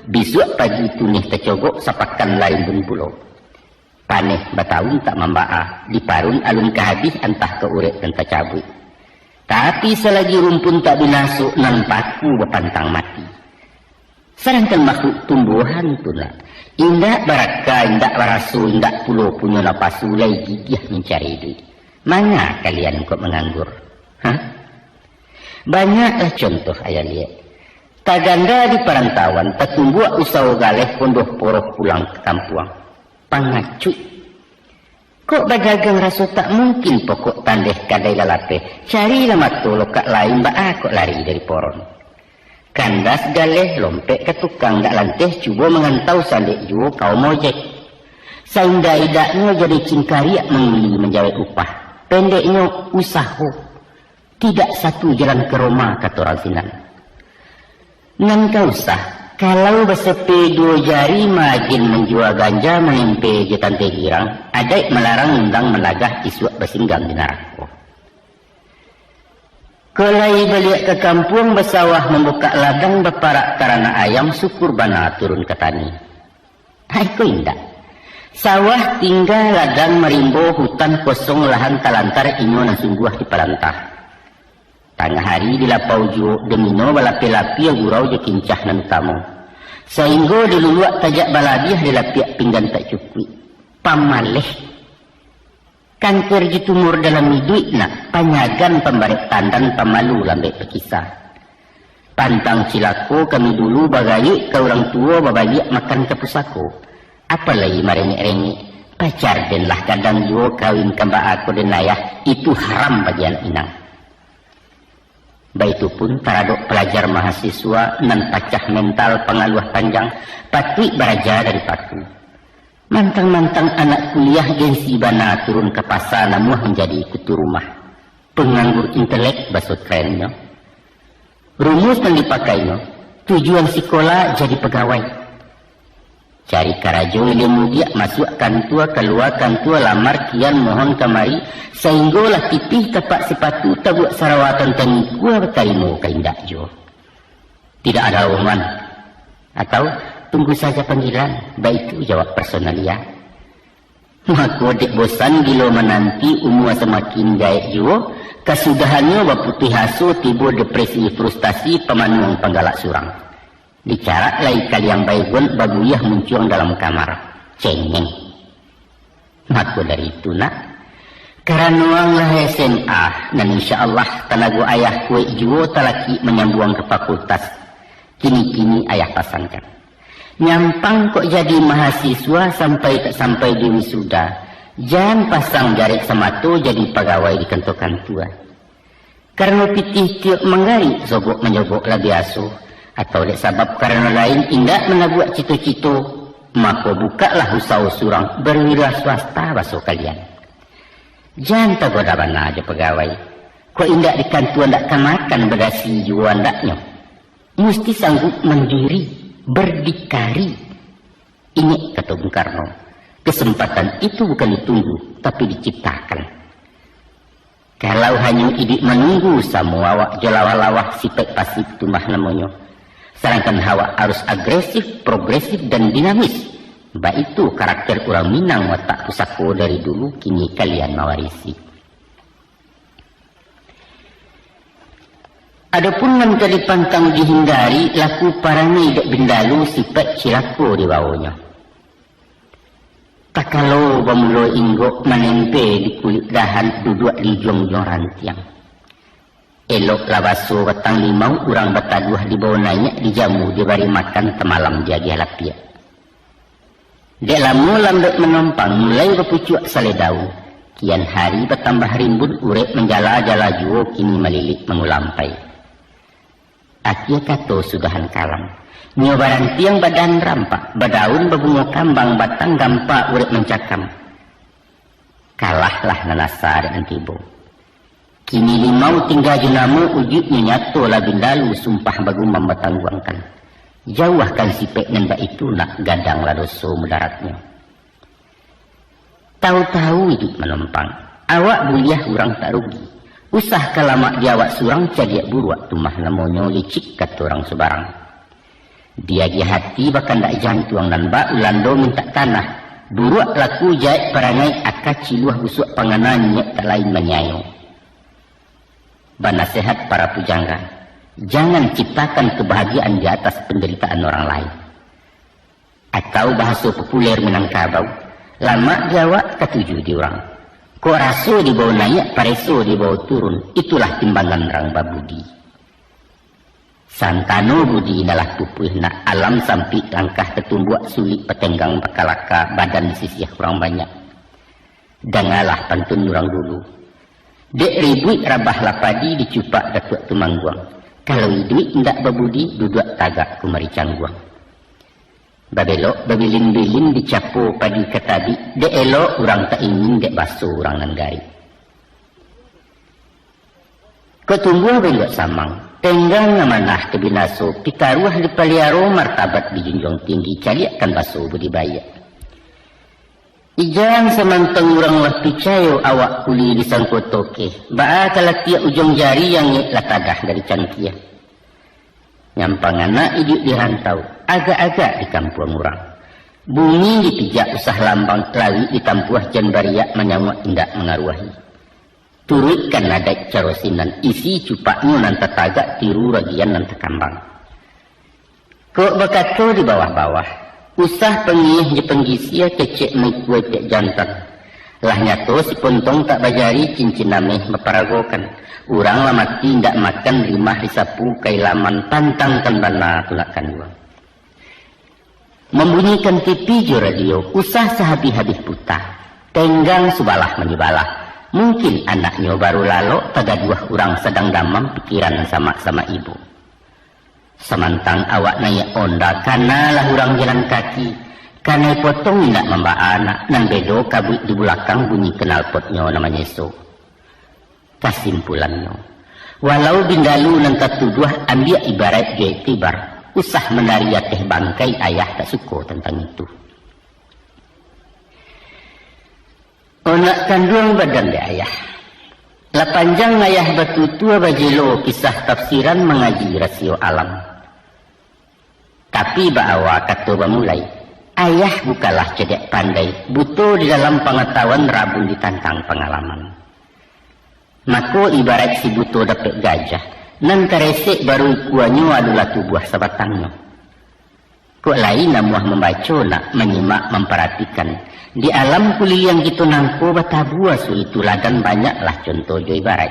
Besok pagi tunih tercogok sapakan lain bun pulau. Paneh batahun tak membaa, di parun alun kehabis antah ke urek dan tercabut. Tapi selagi rumpun tak binasuk nan paku berpantang mati. Sedangkan makhluk tumbuhan pula indak baraka, indak barasu, indak pulau punya napasu lagi gigih mencari duit. Mana kalian kok menganggur? Hah? Banyaklah contoh ayah lihat. Taganda di perantauan, tertumbuh usaha galeh pondoh poroh pulang ke kampung. Pangacuy. Kok berdagang rasa tak mungkin pokok tandeh kadai lalape. Carilah matu lokak lain baa kok lari dari poron. Kandas galeh lompek ke tukang dak lanteh cuba mengantau salik juo kau mojek. Sainda idaknya jadi cingkariak menguli menjawab upah. Pendeknya usaha. Tidak satu jalan ke Roma kata orang sinan. Ngan kau usah. Kalau bersepi dua jari makin menjual ganja menimpe jetan girang, adai melarang undang melagah isuak bersinggang di neraka. Kelai balik ke kampung bersawah membuka ladang berparak karena ayam syukur bana turun ke tani. Haiku indah. Sawah tinggal ladang merimbo hutan kosong lahan talantar inyo na sungguh di palantah. Tengah hari di lapau jo demino balapi-lapi yang gurau je kincah nan kamu. Sehingga diluluak tajak balabiah di lapiak pinggan tak cukup. Pamaleh. Kanker je tumur dalam hidup nak. Panyagan pembarik tandan pemalu lambek pekisah. Pantang cilako kami dulu bagayuk ke orang tua babagiak makan ke pusako. Apalagi marengik-rengik. Pacar denlah kadang jo kawin kembak aku dan ayah. Itu haram bagian inang. Baik itu pun taradok pelajar mahasiswa nan pacah mental pengaluh panjang patut beraja dari paku. Mantang-mantang anak kuliah gengsi bana turun ke pasar namuh menjadi kutu rumah. Penganggur intelek basut kerennya. Rumus yang dipakainya, tujuan sekolah jadi pegawai. Cari karajo ilmu dia masuk kantua keluar kantua lamar kian mohon kemari sehinggalah tipih tapak sepatu tabuk sarawatan tengikua bertarimu keindak jo. Tidak ada omongan atau tunggu saja panggilan baik itu jawab personalia. Maka dek bosan gilo menanti umur semakin gaek jo kesudahannya baputih hasu timbul depresi frustasi pemanung penggalak surang. Bicara lain kali yang baik pun baguyah muncul dalam kamar. Cengeng. Maka dari itu nak. Karena uanglah SMA. Dan insya Allah tenaga ayah kue juo talaki menyambung ke fakultas. Kini-kini ayah pasangkan. Nyampang kok jadi mahasiswa sampai tak sampai di wisuda. Jangan pasang jarik semato jadi pegawai di kentokan tua. Karena pitih tiap menggari zogok menyogok lebih asuh. Atau oleh sebab karena lain indak menabuak cito-cito, maka bukalah usaha surang berwira swasta basuh kalian. Jangan tergoda bana aja pegawai. Kok indak di kantuan dak kamakan berdasi juan daknya. Mesti sanggup mandiri, berdikari. Ini kata Bung Karno. Kesempatan itu bukan ditunggu, tapi diciptakan. Kalau hanya idik menunggu semua awak jelawa-lawah sipek pasif tumah namanya. Sedangkan hawa harus agresif, progresif, dan dinamis. Baik itu karakter orang Minang watak pusako dari dulu, kini kalian mewarisi. Adapun nan kali pantang dihindari, laku parani dek Bendalu sifat cilako di bawahnya. Tak kalau bamulo inggok menempe di kulit dahan duduk di jong-jong rantiang. Elok labaso batang limau urang bataduh di bawah naik dijamu diberi makan temalam dia lapia. Dek lamu lambat menompang mulai berpucuk saledau. Kian hari bertambah rimbun urip menjala-jala juo kini melilik mengulampai. Akia kato sudahan kalam. Nyobaran tiang badan rampak, badaun berbunga kambang batang gampa urip mencakam. Kalahlah nanasa dengan tibo. Kini limau tinggal junamu ujudnya nyato labindalu sumpah bagumam batangguangkan. Jauhkan sipek nenda itu nak gadang ladoso mudaratnya. Tahu-tahu hidup menumpang, awak buliah urang tak rugi. Usah kalamak diawak surang cadiak buruak tumah namonyo licik kata orang sebarang. Dia di hati bahkan tak jantuang dan bak ulando minta tanah. Buruak laku jahit perangai akaci luah busuk panganannya tak lain menyayo. Banasehat para pujangga, jangan ciptakan kebahagiaan di atas penderitaan orang lain. Atau bahasa populer Minangkabau, lama Jawa ketujuh di orang. Ko raso di bawah naik, pareso di bawah turun. Itulah timbangan rang babudi. Santano budi nalah pupuh nak alam sampai langkah ketumbuak sulit petenggang pakalaka badan sisih kurang banyak. Dangalah pantun orang dulu. Dek ribuit rabah lapadi dicupak datuk tumangguang. Kalau duit ndak babudi duduk tagak kumari cangguang. Babelok babilin-bilin dicapo padi ketabi. Dek elok orang tak ingin dek basuh orang nanggari. Ketumbuh belok samang. Tenggang ngamanah kebinaso. Pitaruah di paliaro martabat dijunjung tinggi. Caliakan basuh budibaya. Ijang semantang orang lah picayo awak kuli di sangkotoke. Ba'a kalatia ujung jari yang latadah dari cangkia. Nyampang anak hidup dirantau. Agak-agak di kampung orang. Bumi dipijak usah lambang lawi ditampuah jan bariak menyawak indak mengaruahi. Turutkan nadai carosinan isi cupaknya nanta tagak tiru ragian nanta kambang. Kok bakato di bawah-bawah. Usah pengih je penggisia kecek mekue cek jantan. Lah nyato si pontong tak bajari cincin nameh meparagokan. Urang lah mati ndak makan rimah disapu kailaman pantangkan bana tulakan uang. Membunyikan TV jo radio, usah sehabis-habis putah. Tenggang subalah menyebalah. Mungkin anaknya baru lalu pada dua orang sedang damam pikiran sama-sama ibu. Semantang awak naya onda karena lah orang jalan kaki. Karena potong nak membawa anak nan bedo kabut di belakang bunyi knalpotnya namanya so. Kesimpulannya, walau bindalu nan katuduh ambil ibarat gaya tibar. Usah menaria teh bangkai ayah tak suko tentang itu. Onak kandung badan de ayah. La panjang ayah batutua bajelo kisah tafsiran mengaji rasio alam. Tapi bawa kata mulai. Ayah bukalah cedek pandai. Butuh di dalam pengetahuan rabun ditantang pengalaman. Maka ibarat si butuh dapat gajah. Nan karesek baru kuanyo adalah tubuh sabatangnya. Kok lain namuah membaca nak menyimak memperhatikan. Di alam kuliah yang gitu nangko batabua su itu ladan banyaklah contoh jo ibarat.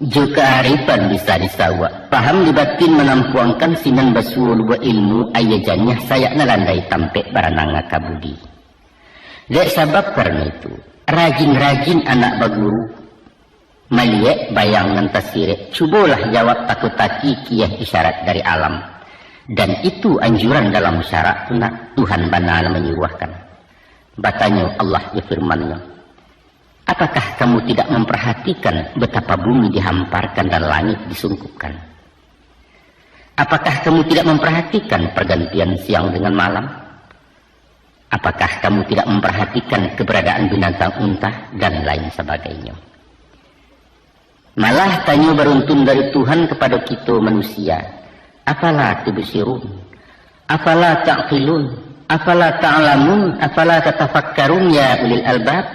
Juga arifan bisa disawak. Paham di batin menampuangkan sinan basul buat ilmu ayajannya sayak nalandai tampek barananga kabudi. Dek sabab karena itu rajin-rajin anak baguru. Maliek bayang nantasirek. Cubalah jawab takut-taki kiyah isyarat dari alam. Dan itu anjuran dalam syarat Tuhan bana menyuruhkan. Batanya Allah ya firmannya. Apakah kamu tidak memperhatikan betapa bumi dihamparkan dan langit disungkupkan? Apakah kamu tidak memperhatikan pergantian siang dengan malam? Apakah kamu tidak memperhatikan keberadaan binatang unta dan lain sebagainya? Malah tanya beruntun dari Tuhan kepada kita manusia. Afala tubsirun? Afala ta'qilun? Afala ta'lamun? Afala tatafakkarun ya ulil albab?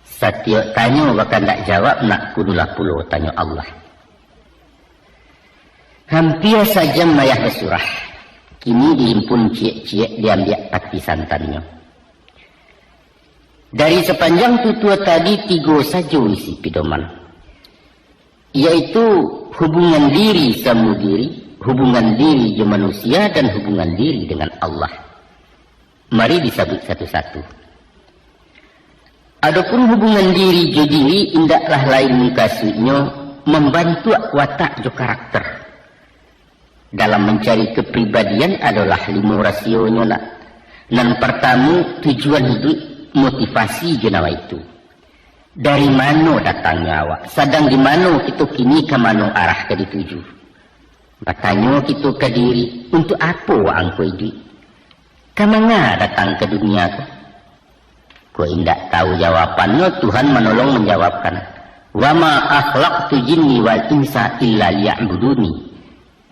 Setiap tanya bahkan tak jawab nak kudulah puluh tanya Allah. Hampir saja mayah bersurah. Kini dihimpun ciek-ciek diambil pati santannya. Dari sepanjang tutua tadi tiga saja isi pidoman. Yaitu hubungan diri sama diri, hubungan diri dengan manusia dan hubungan diri dengan Allah. Mari disebut satu-satu. Adapun hubungan diri jo diri indaklah lain kasunya membantu watak jo karakter. Dalam mencari kepribadian adalah 5 rasionya nak. Nan pertama tujuan hidup motivasi jenawa itu. Dari mana datangnya awak? Sedang di mana kita kini ke mana arah ke dituju? Bertanya kita ke diri, untuk apa awak angkau hidup? Kemana datang ke dunia tu? Kau indak tahu jawapannya, Tuhan menolong menjawabkan. Wa ma akhlaqtu jinni wal insa illa liya'buduni.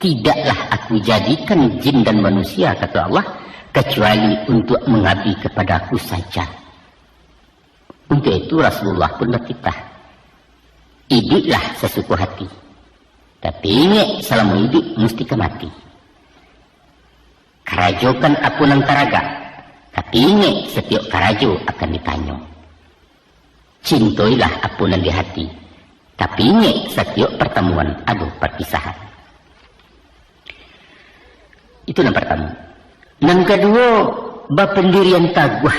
Tidaklah aku jadikan jin dan manusia, kata Allah, kecuali untuk mengabdi kepadaku saja. Untuk itu Rasulullah pun berkata, hiduplah sesuka hati. Tapi ingat selama hidup mesti kemati. Karajo kan aku nang taraga. Tapi ingat setiap karajo akan ditanya. Cintoilah apa yang di hati. Tapi ingat setiap pertemuan ada perpisahan. Itu yang pertama. Yang kedua, berpendirian taguh.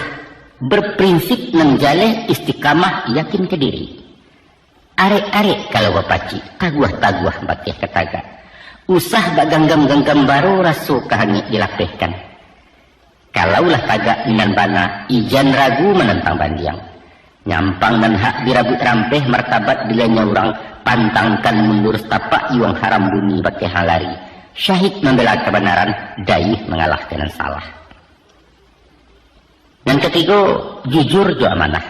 Berprinsip menjalih istiqamah yakin ke diri. Arek-arek kalau bapaci, taguh-taguh bakih ketaga. Usah baganggam-ganggam baru rasu kahangit dilapihkan. Kalaulah tagak minan bana, ijan ragu menentang bandiang. Nyampang dan hak dirabut rampeh martabat bilanya orang, pantangkan mundur setapak iwang haram bumi bakih halari. Syahid membela kebenaran, daih mengalahkan yang salah. Yang ketiga, jujur jo amanah.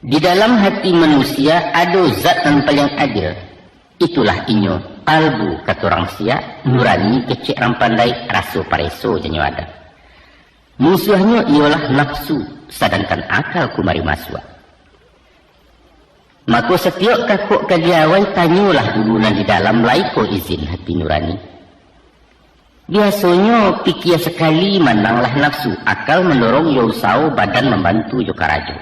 Di dalam hati manusia ada zat yang paling adil. Itulah inyo, kalbu kata orang sia, nurani kecik rampandai, rasu pareso jenyo ada. Musuhnya ialah nafsu, sedangkan akal kumari masua. Maka setiap kakuk kadiawai tanyalah dulu di dalam laiko izin hati nurani. Biasanya pikir sekali mandanglah nafsu, akal mendorong yo usau, badan membantu yo karajo.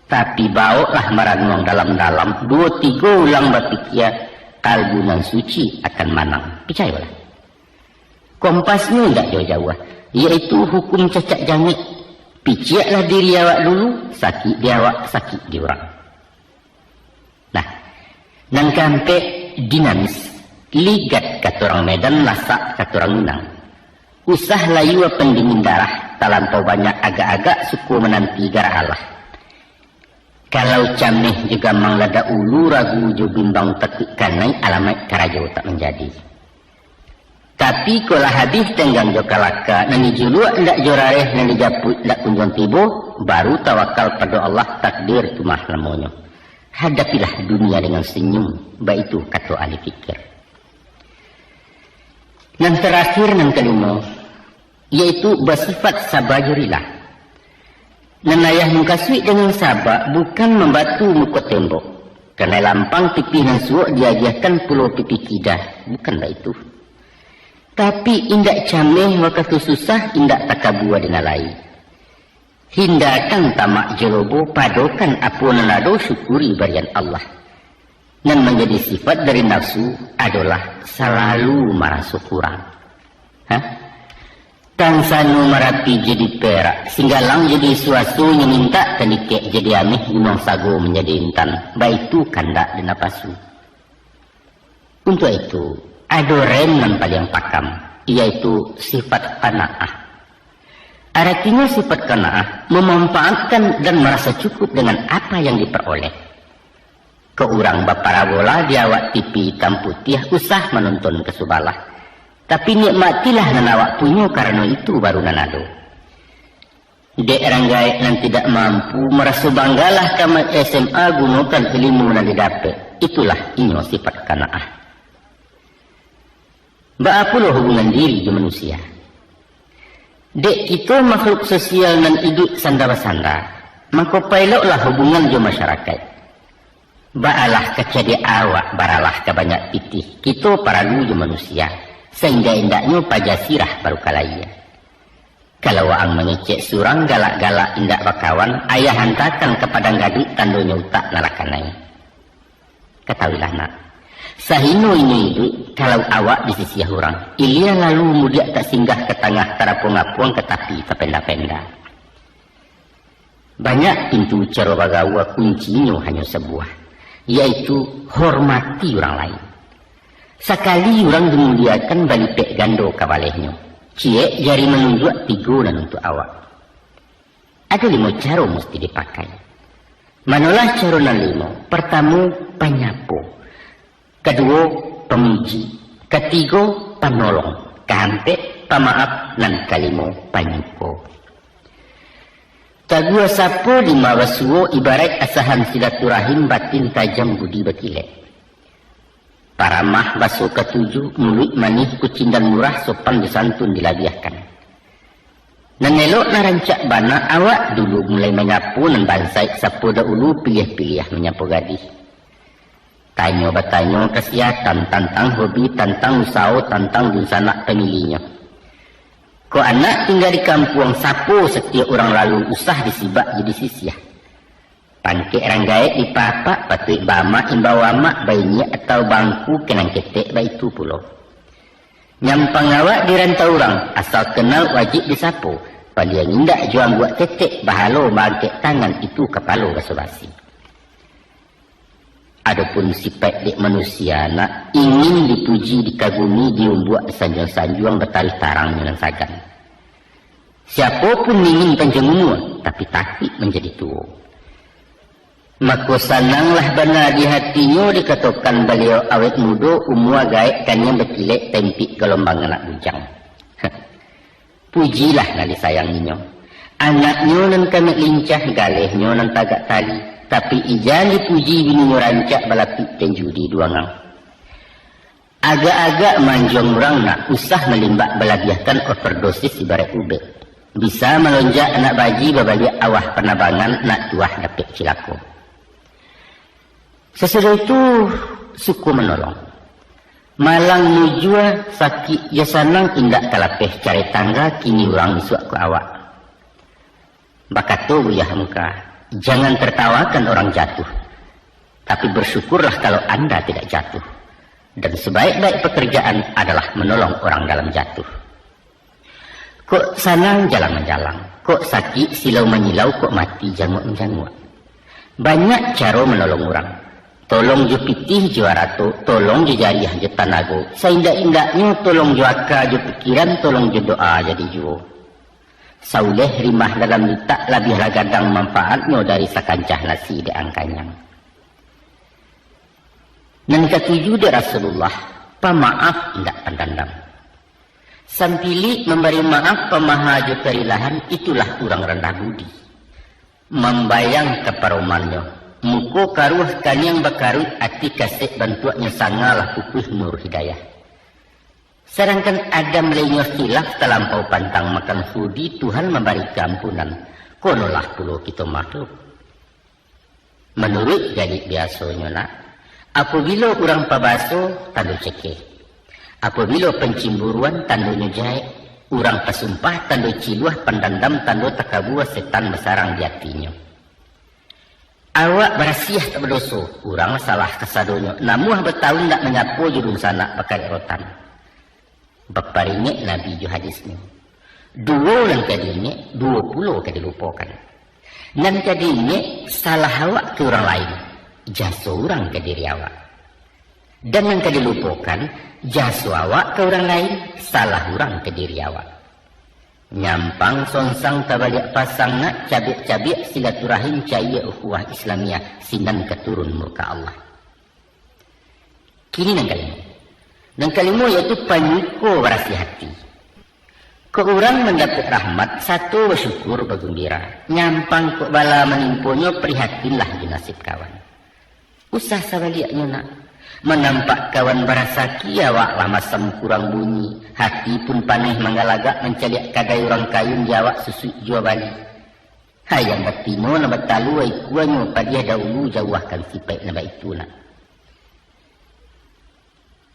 Tapi bawalah merenung dalam-dalam, 2-3 ulang berpikir, kalbu nan suci akan manang. Percayalah. Kompasnya tidak jauh-jauh, yaitu hukum cacat jangit. Piciklah diri awak dulu, sakit di awak, sakit di orang. Nah, nang kampe dinamis. Ligat kata orang Medan, lasak kata orang Minang. Usah layu pendingin darah, talampau banyak agak-agak suku menanti gara Allah. Kalau camih juga manglada ulu ragu jo bimbang tekuk kanai alamat karajo tak menjadi. Tapi kalau hadis tenggang jo kalaka, nani julua ndak jorareh nani japut ndak kunjung tibo, baru tawakal pada Allah takdir tumah lamonyo. Hadapilah dunia dengan senyum, baik itu kata ahli fikir. Yang terakhir yang kelima, yaitu bersifat sabajurilah. Nenayah mengkasui dengan sabar bukan membatu muka tembok. Kerana lampang pipi dan suak diajarkan pulau pipi kidah. Bukanlah itu. Tapi indak cameh waktu susah, indak takabua dengan lain. Hindarkan tamak jerobo, padokan apa nanado syukuri barian Allah. Dan menjadi sifat dari nafsu adalah selalu merasa kurang. Tangsanu merapi jadi perak, singgalang jadi suasu yang minta tenikek jadi amih gunung sago menjadi intan. Baik itu kandak dan napasu. Untuk itu ada rem yang paling pakam, yaitu sifat qanaah. Artinya sifat qanaah memanfaatkan dan merasa cukup dengan apa yang diperoleh. Ke orang baparabola diawak TV hitam putih, usah menonton kesubalah. Tapi nikmatilah nanawak punya karena itu baru nanado. Dek ranggai yang tidak mampu merasa banggalah kamat SMA gunakan ilmu yang didapat. Itulah inyo sifat qanaah. Baapulah hubungan diri di manusia. Dek kita makhluk sosial dan hidup sanda-sanda. Maka pailoklah hubungan di masyarakat. Baalah kecedi awak, baralah kebanyak pitih. Kita para luju manusia. Sehingga indaknya pajasirah baru kalaya. Kalau ang mengecek surang galak-galak indak bakawan, ayah hantarkan kepada gaduk tandunya utak nalakanai. Ketahuilah nak. Sahino ini hidup kalau awak di sisi orang. Ilia lalu mudiak tak singgah ke tengah terapuang-apuang ke tapi terpenda-penda. Banyak pintu cara bagawa kuncinya hanya sebuah, yaitu hormati orang lain. Sekali orang dimuliakan balipek gando kabalehnya, cie jari menunjuk tiga dan untuk awak. Ada 5 cara mesti dipakai. Manalah cara nan 5? Pertama, penyapu. Kedua, pemuji. Ketiga, penolong. Keempat, pemaaf. Dan kelima, penyukur. Tagua sapo 5 wasuo ibarat asahan silaturahim batin tajam budi bakilek. Paramah baso ke-7, mulut manis kucing dan murah sopan disantun dilabiahkan. Nanelok narancak bana awak dulu mulai menyapu dan bansai sapu dahulu pilih-pilih menyapu gadis. Tanya bertanya kesihatan, tantang hobi, tantang usaha, tantang dinsanak pemilihnya. Ko anak tinggal di kampung sapu setiap orang lalu usah disibak jadi sisiah. Pangkek ranggai di papak patut bama imbawa mak bayinya atau bangku kenang ketek baik itu pulau. Nyampang awak di rantau orang asal kenal wajib disapu. Paliang indak juang buat ketek bahalo bangkek tangan itu kepala basa-basi. Adapun sifat dek manusia nak ingin dipuji dikagumi diumbuak sanjung-sanjung bertarik tarang dengan sagan. Siapapun ingin panjang umur tapi takut menjadi tua. Maka sananglah benar di hatinya dikatakan beliau awet muda umur gaib kan yang berkilek tempik gelombang anak bujang. Pujilah nali sayanginya. Anaknya nan kami lincah galehnya nan tagak tali. Tapi ijan dipuji bini rancak balapik dan judi duangang. Agak-agak manjong orang nak usah melimbak belabiahkan overdosis ibarat ubek. Bisa melonjak anak baji babalik awah penabangan nak tuah dapat cilako. Sesudah itu suku menolong. Malang nujua sakit ya sanang indak kalapeh cari tangga kini orang disuak ke awak. Bakatu buyah muka, jangan tertawakan orang jatuh. Tapi bersyukurlah kalau anda tidak jatuh. Dan sebaik-baik pekerjaan adalah menolong orang dalam jatuh. Kok sanang jalan-jalan, kok sakit silau menyilau, kok mati janguk-janguk. Banyak cara menolong orang. Tolong jo pitih jo arato, tolong jo jariah jo tanago. Seindak-indaknya tolong jo aka jo pikiran, tolong jo doa jadi jo. Sauleh rimah dalam litak lebih lagadang manfaatnya dari sakancah nasi di angkanyang. Dan ketujuh dari Rasulullah, pemaaf indak pandandang. Sampili memberi maaf pemaha jo kerilahan, itulah orang rendah budi. Membayang keparomannya. Muko karuh kanyang bakarut ati kasih bantuannya sangalah kukuh nur hidayah. Sedangkan Adam lainnya khilaf terlampau pantang makan fudi, Tuhan memberi keampunan. Konolah pulau kita makhluk. Menurut jadi biasanya nak, apabila orang pabaso tandu cekeh. Apabila pencimburuan tandunya jahit, orang pesumpah tandu ciluah pendandam tandu takabuah setan besarang di hatinya. Awak berasiah tak berdosa, orang salah kesadonya. Namun bertahun tak menyapu jurung sana pakai rotan. Baparingnya Nabi ju hadisnya. 2 yang kadinya, 20 kadi lupakan. Dan kadinya salah awak ke orang lain, jasa orang ke diri awak. Dan yang kadi lupakan, jasa awak ke orang lain, salah orang ke diri awak. Nyampang sonsang tabalik pasang nak cabik-cabik silaturahim cahaya ukhuwah Islamiyah sinan keturun murka Allah. Kini nang kalimu. Nang kalimu yaitu panyuko berasi hati. Kau orang mendapat rahmat satu bersyukur bergembira. Nyampang kok bala menimpunya prihatinlah di nasib kawan. Usah sabaliaknya nak. Menampak kawan berasa kiawak lama sem kurang bunyi. Hati pun paneh mengalagak mencaliak kadai orang kayun jawak susuk jua bali. Hayang batino na batalu ay kuanyo padia dahulu jauhkan sipai na itu nak.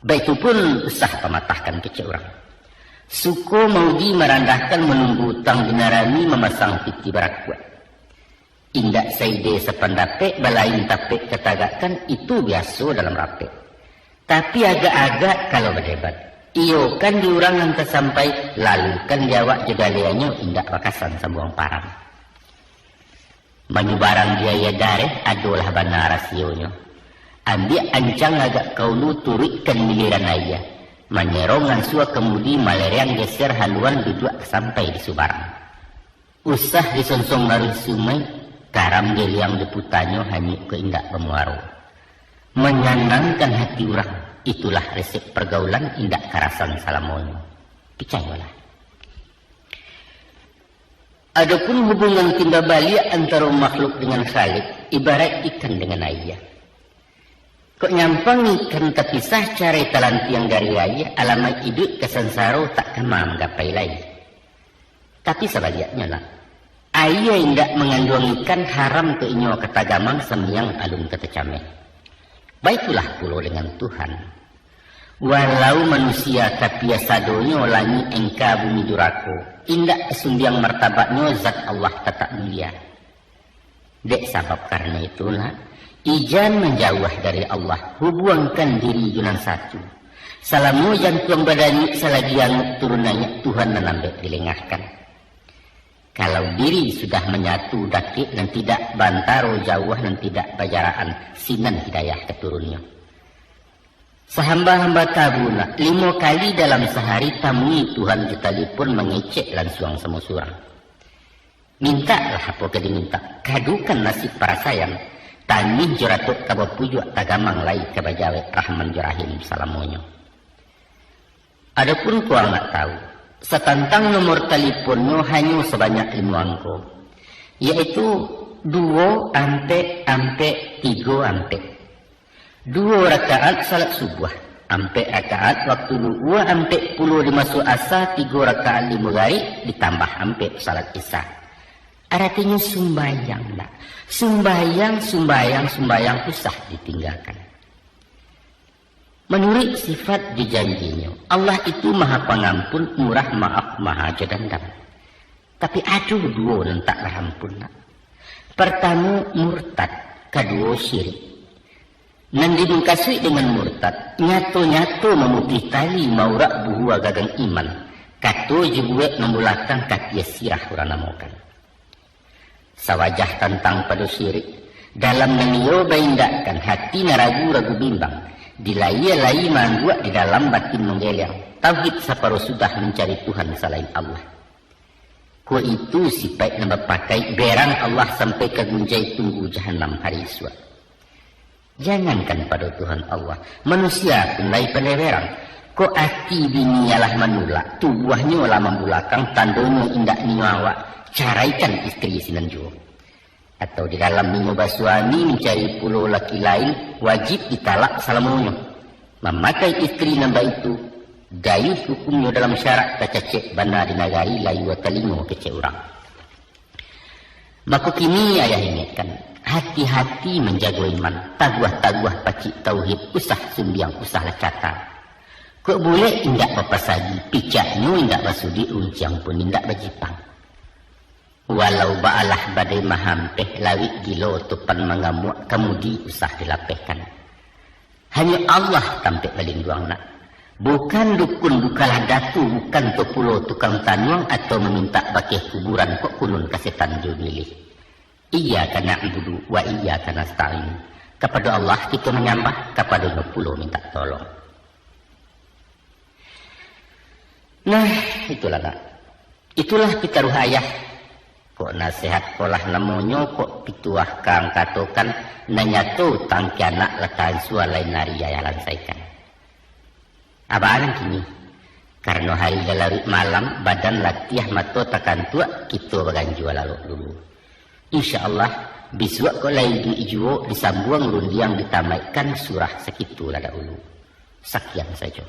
Baik itu pun usah pematahkan kecil orang. Suko maudi merandahkan menunggu utang dinarani memasang piti berakuat. Indak saide sepandapek balain tapek ketagakan itu biasa dalam rapek. Tapi agak-agak kalau berdebat. Iyo kan diurang yang tersampai lalu kan jawab jedaliannya indak bakasan sambuang parang. Menyubarang biaya dareh adalah benar rasionya. Ambil ancang agak kaulu turutkan miliran ayah. Menyerongan sua kemudi malerian geser haluan duduk sampai di Subarang. Usah disonsong dari sungai, karam geliang deputanyo hanya ke indak pemuaro. Menyenangkan hati orang, itulah resep pergaulan indak karasan salamonyo. Percayalah. Adapun hubungan tindak balik antara makhluk dengan Khalik, ibarat ikan dengan ayah. Kok nyampang ikan terpisah cara talantiang dari ayah, alamat hidup kesansaro tak kemam gapai lagi. Tapi sebaliknya lah, ayah indak mengandung ikan haram ke inyo ketagamang semiang alun ketecame. Baiklah pulo dengan Tuhan. Walau manusia kapiasa donyo langi engka bumi jurako, indak kesumbiang martabatnya zat Allah tetap mulia. Dek sebab karena itulah, ijan menjauh dari Allah, hubungkan diri junan satu. Salamu yang tuang badani salagian turunannya Tuhan menambah dilengahkan. Kalau diri sudah menyatu dakik dan tidak bantaro jauh dan tidak bajaraan, sinan hidayah keturunnya. Sehamba-hamba tabuna 5 kali dalam sehari tamui Tuhan jutali pun mengecek langsung semua surang. Mintalah apa ke diminta, kadukan nasib para sayang. Tani juratuk kabapujuk tagamang lai kabajawe rahman jurahim salamonyo. Adapun kuang nak tahu, setantang nomor teleponnya hanya sebanyak 5 angka, yaitu 2 ampe 3 ampe. 2 rakaat salat subuh, ampe rakaat waktu 2 ampe 10 dimasuk asa, 3 rakaat 5 gaib ditambah ampe salat isya. Artinya sumbayang lah. Sumbayang usah ditinggalkan. Menurut sifat dijanjinya, Allah itu maha pengampun, murah maaf, maha jadandam. Tapi aduh 2 dan tak ampun lah. Pertama murtad, kedua syirik. Nan dibungkasui dengan murtad, nyato-nyato memutih tali maurak buhua gagang iman. Kato jebuet memulakan katia sirah orang namokan. Sawajah tentang pada syirik, dalam menioba indahkan hati ragu-ragu bimbang, dilai-lai mangguak di dalam batin menggeleng, tauhid saparo sudah mencari Tuhan selain Allah. Ko itu sifat nama pakai berang Allah sampai ke gunjai tunggu jahanam hari iswa. Jangankan pada Tuhan Allah, manusia pun lain pada berang. Ko hati bini ialah menulak, tubuhnya lah membulakang, tandanya indak niawa. Caraikan istri sinanju. Atau di dalam menyoba suami mencari pulau laki lain, wajib ditalak salamunya. Memakai istri nambah itu, dayuh hukumnya dalam syarat kacacek bana di nagari layu watalingo kecek orang. Maka kini ayah ingatkan, hati-hati menjaga iman, taguah-taguah pacik tauhid, usah sumbiang, usah lacata. Kok boleh indak bapasagi, picaknya indak basudi, unciang pun indak bajipang. Walau ba'alah badai mahampeh lawik gilo tupan mengamuk kemudi usah dilapehkan. Hanya Allah tampik melindung nak. Bukan dukun, bukalah datu, bukan topulo tukang tanuang atau meminta bakih kuburan kok kunun kasetan judilih. Iyyaka na'budu wa iyyaka nasta'in. Kepada Allah kita menyembah, kepada pulo minta tolong. Nah, itulah nak. Itulah pitaruh ayah. Kok nasihat kolah namonyo kok pituah kang katokan nanyato tangki anak letaan sualai nari ayah lansaikan. Abaan kini? Karena hari larut malam badan latiah mato takan tua kita baganju lalu dulu. InsyaAllah biswa kok lain diijuo disambuang rundiang ditamaikan surah sekitu lada ulu. Sekian saja.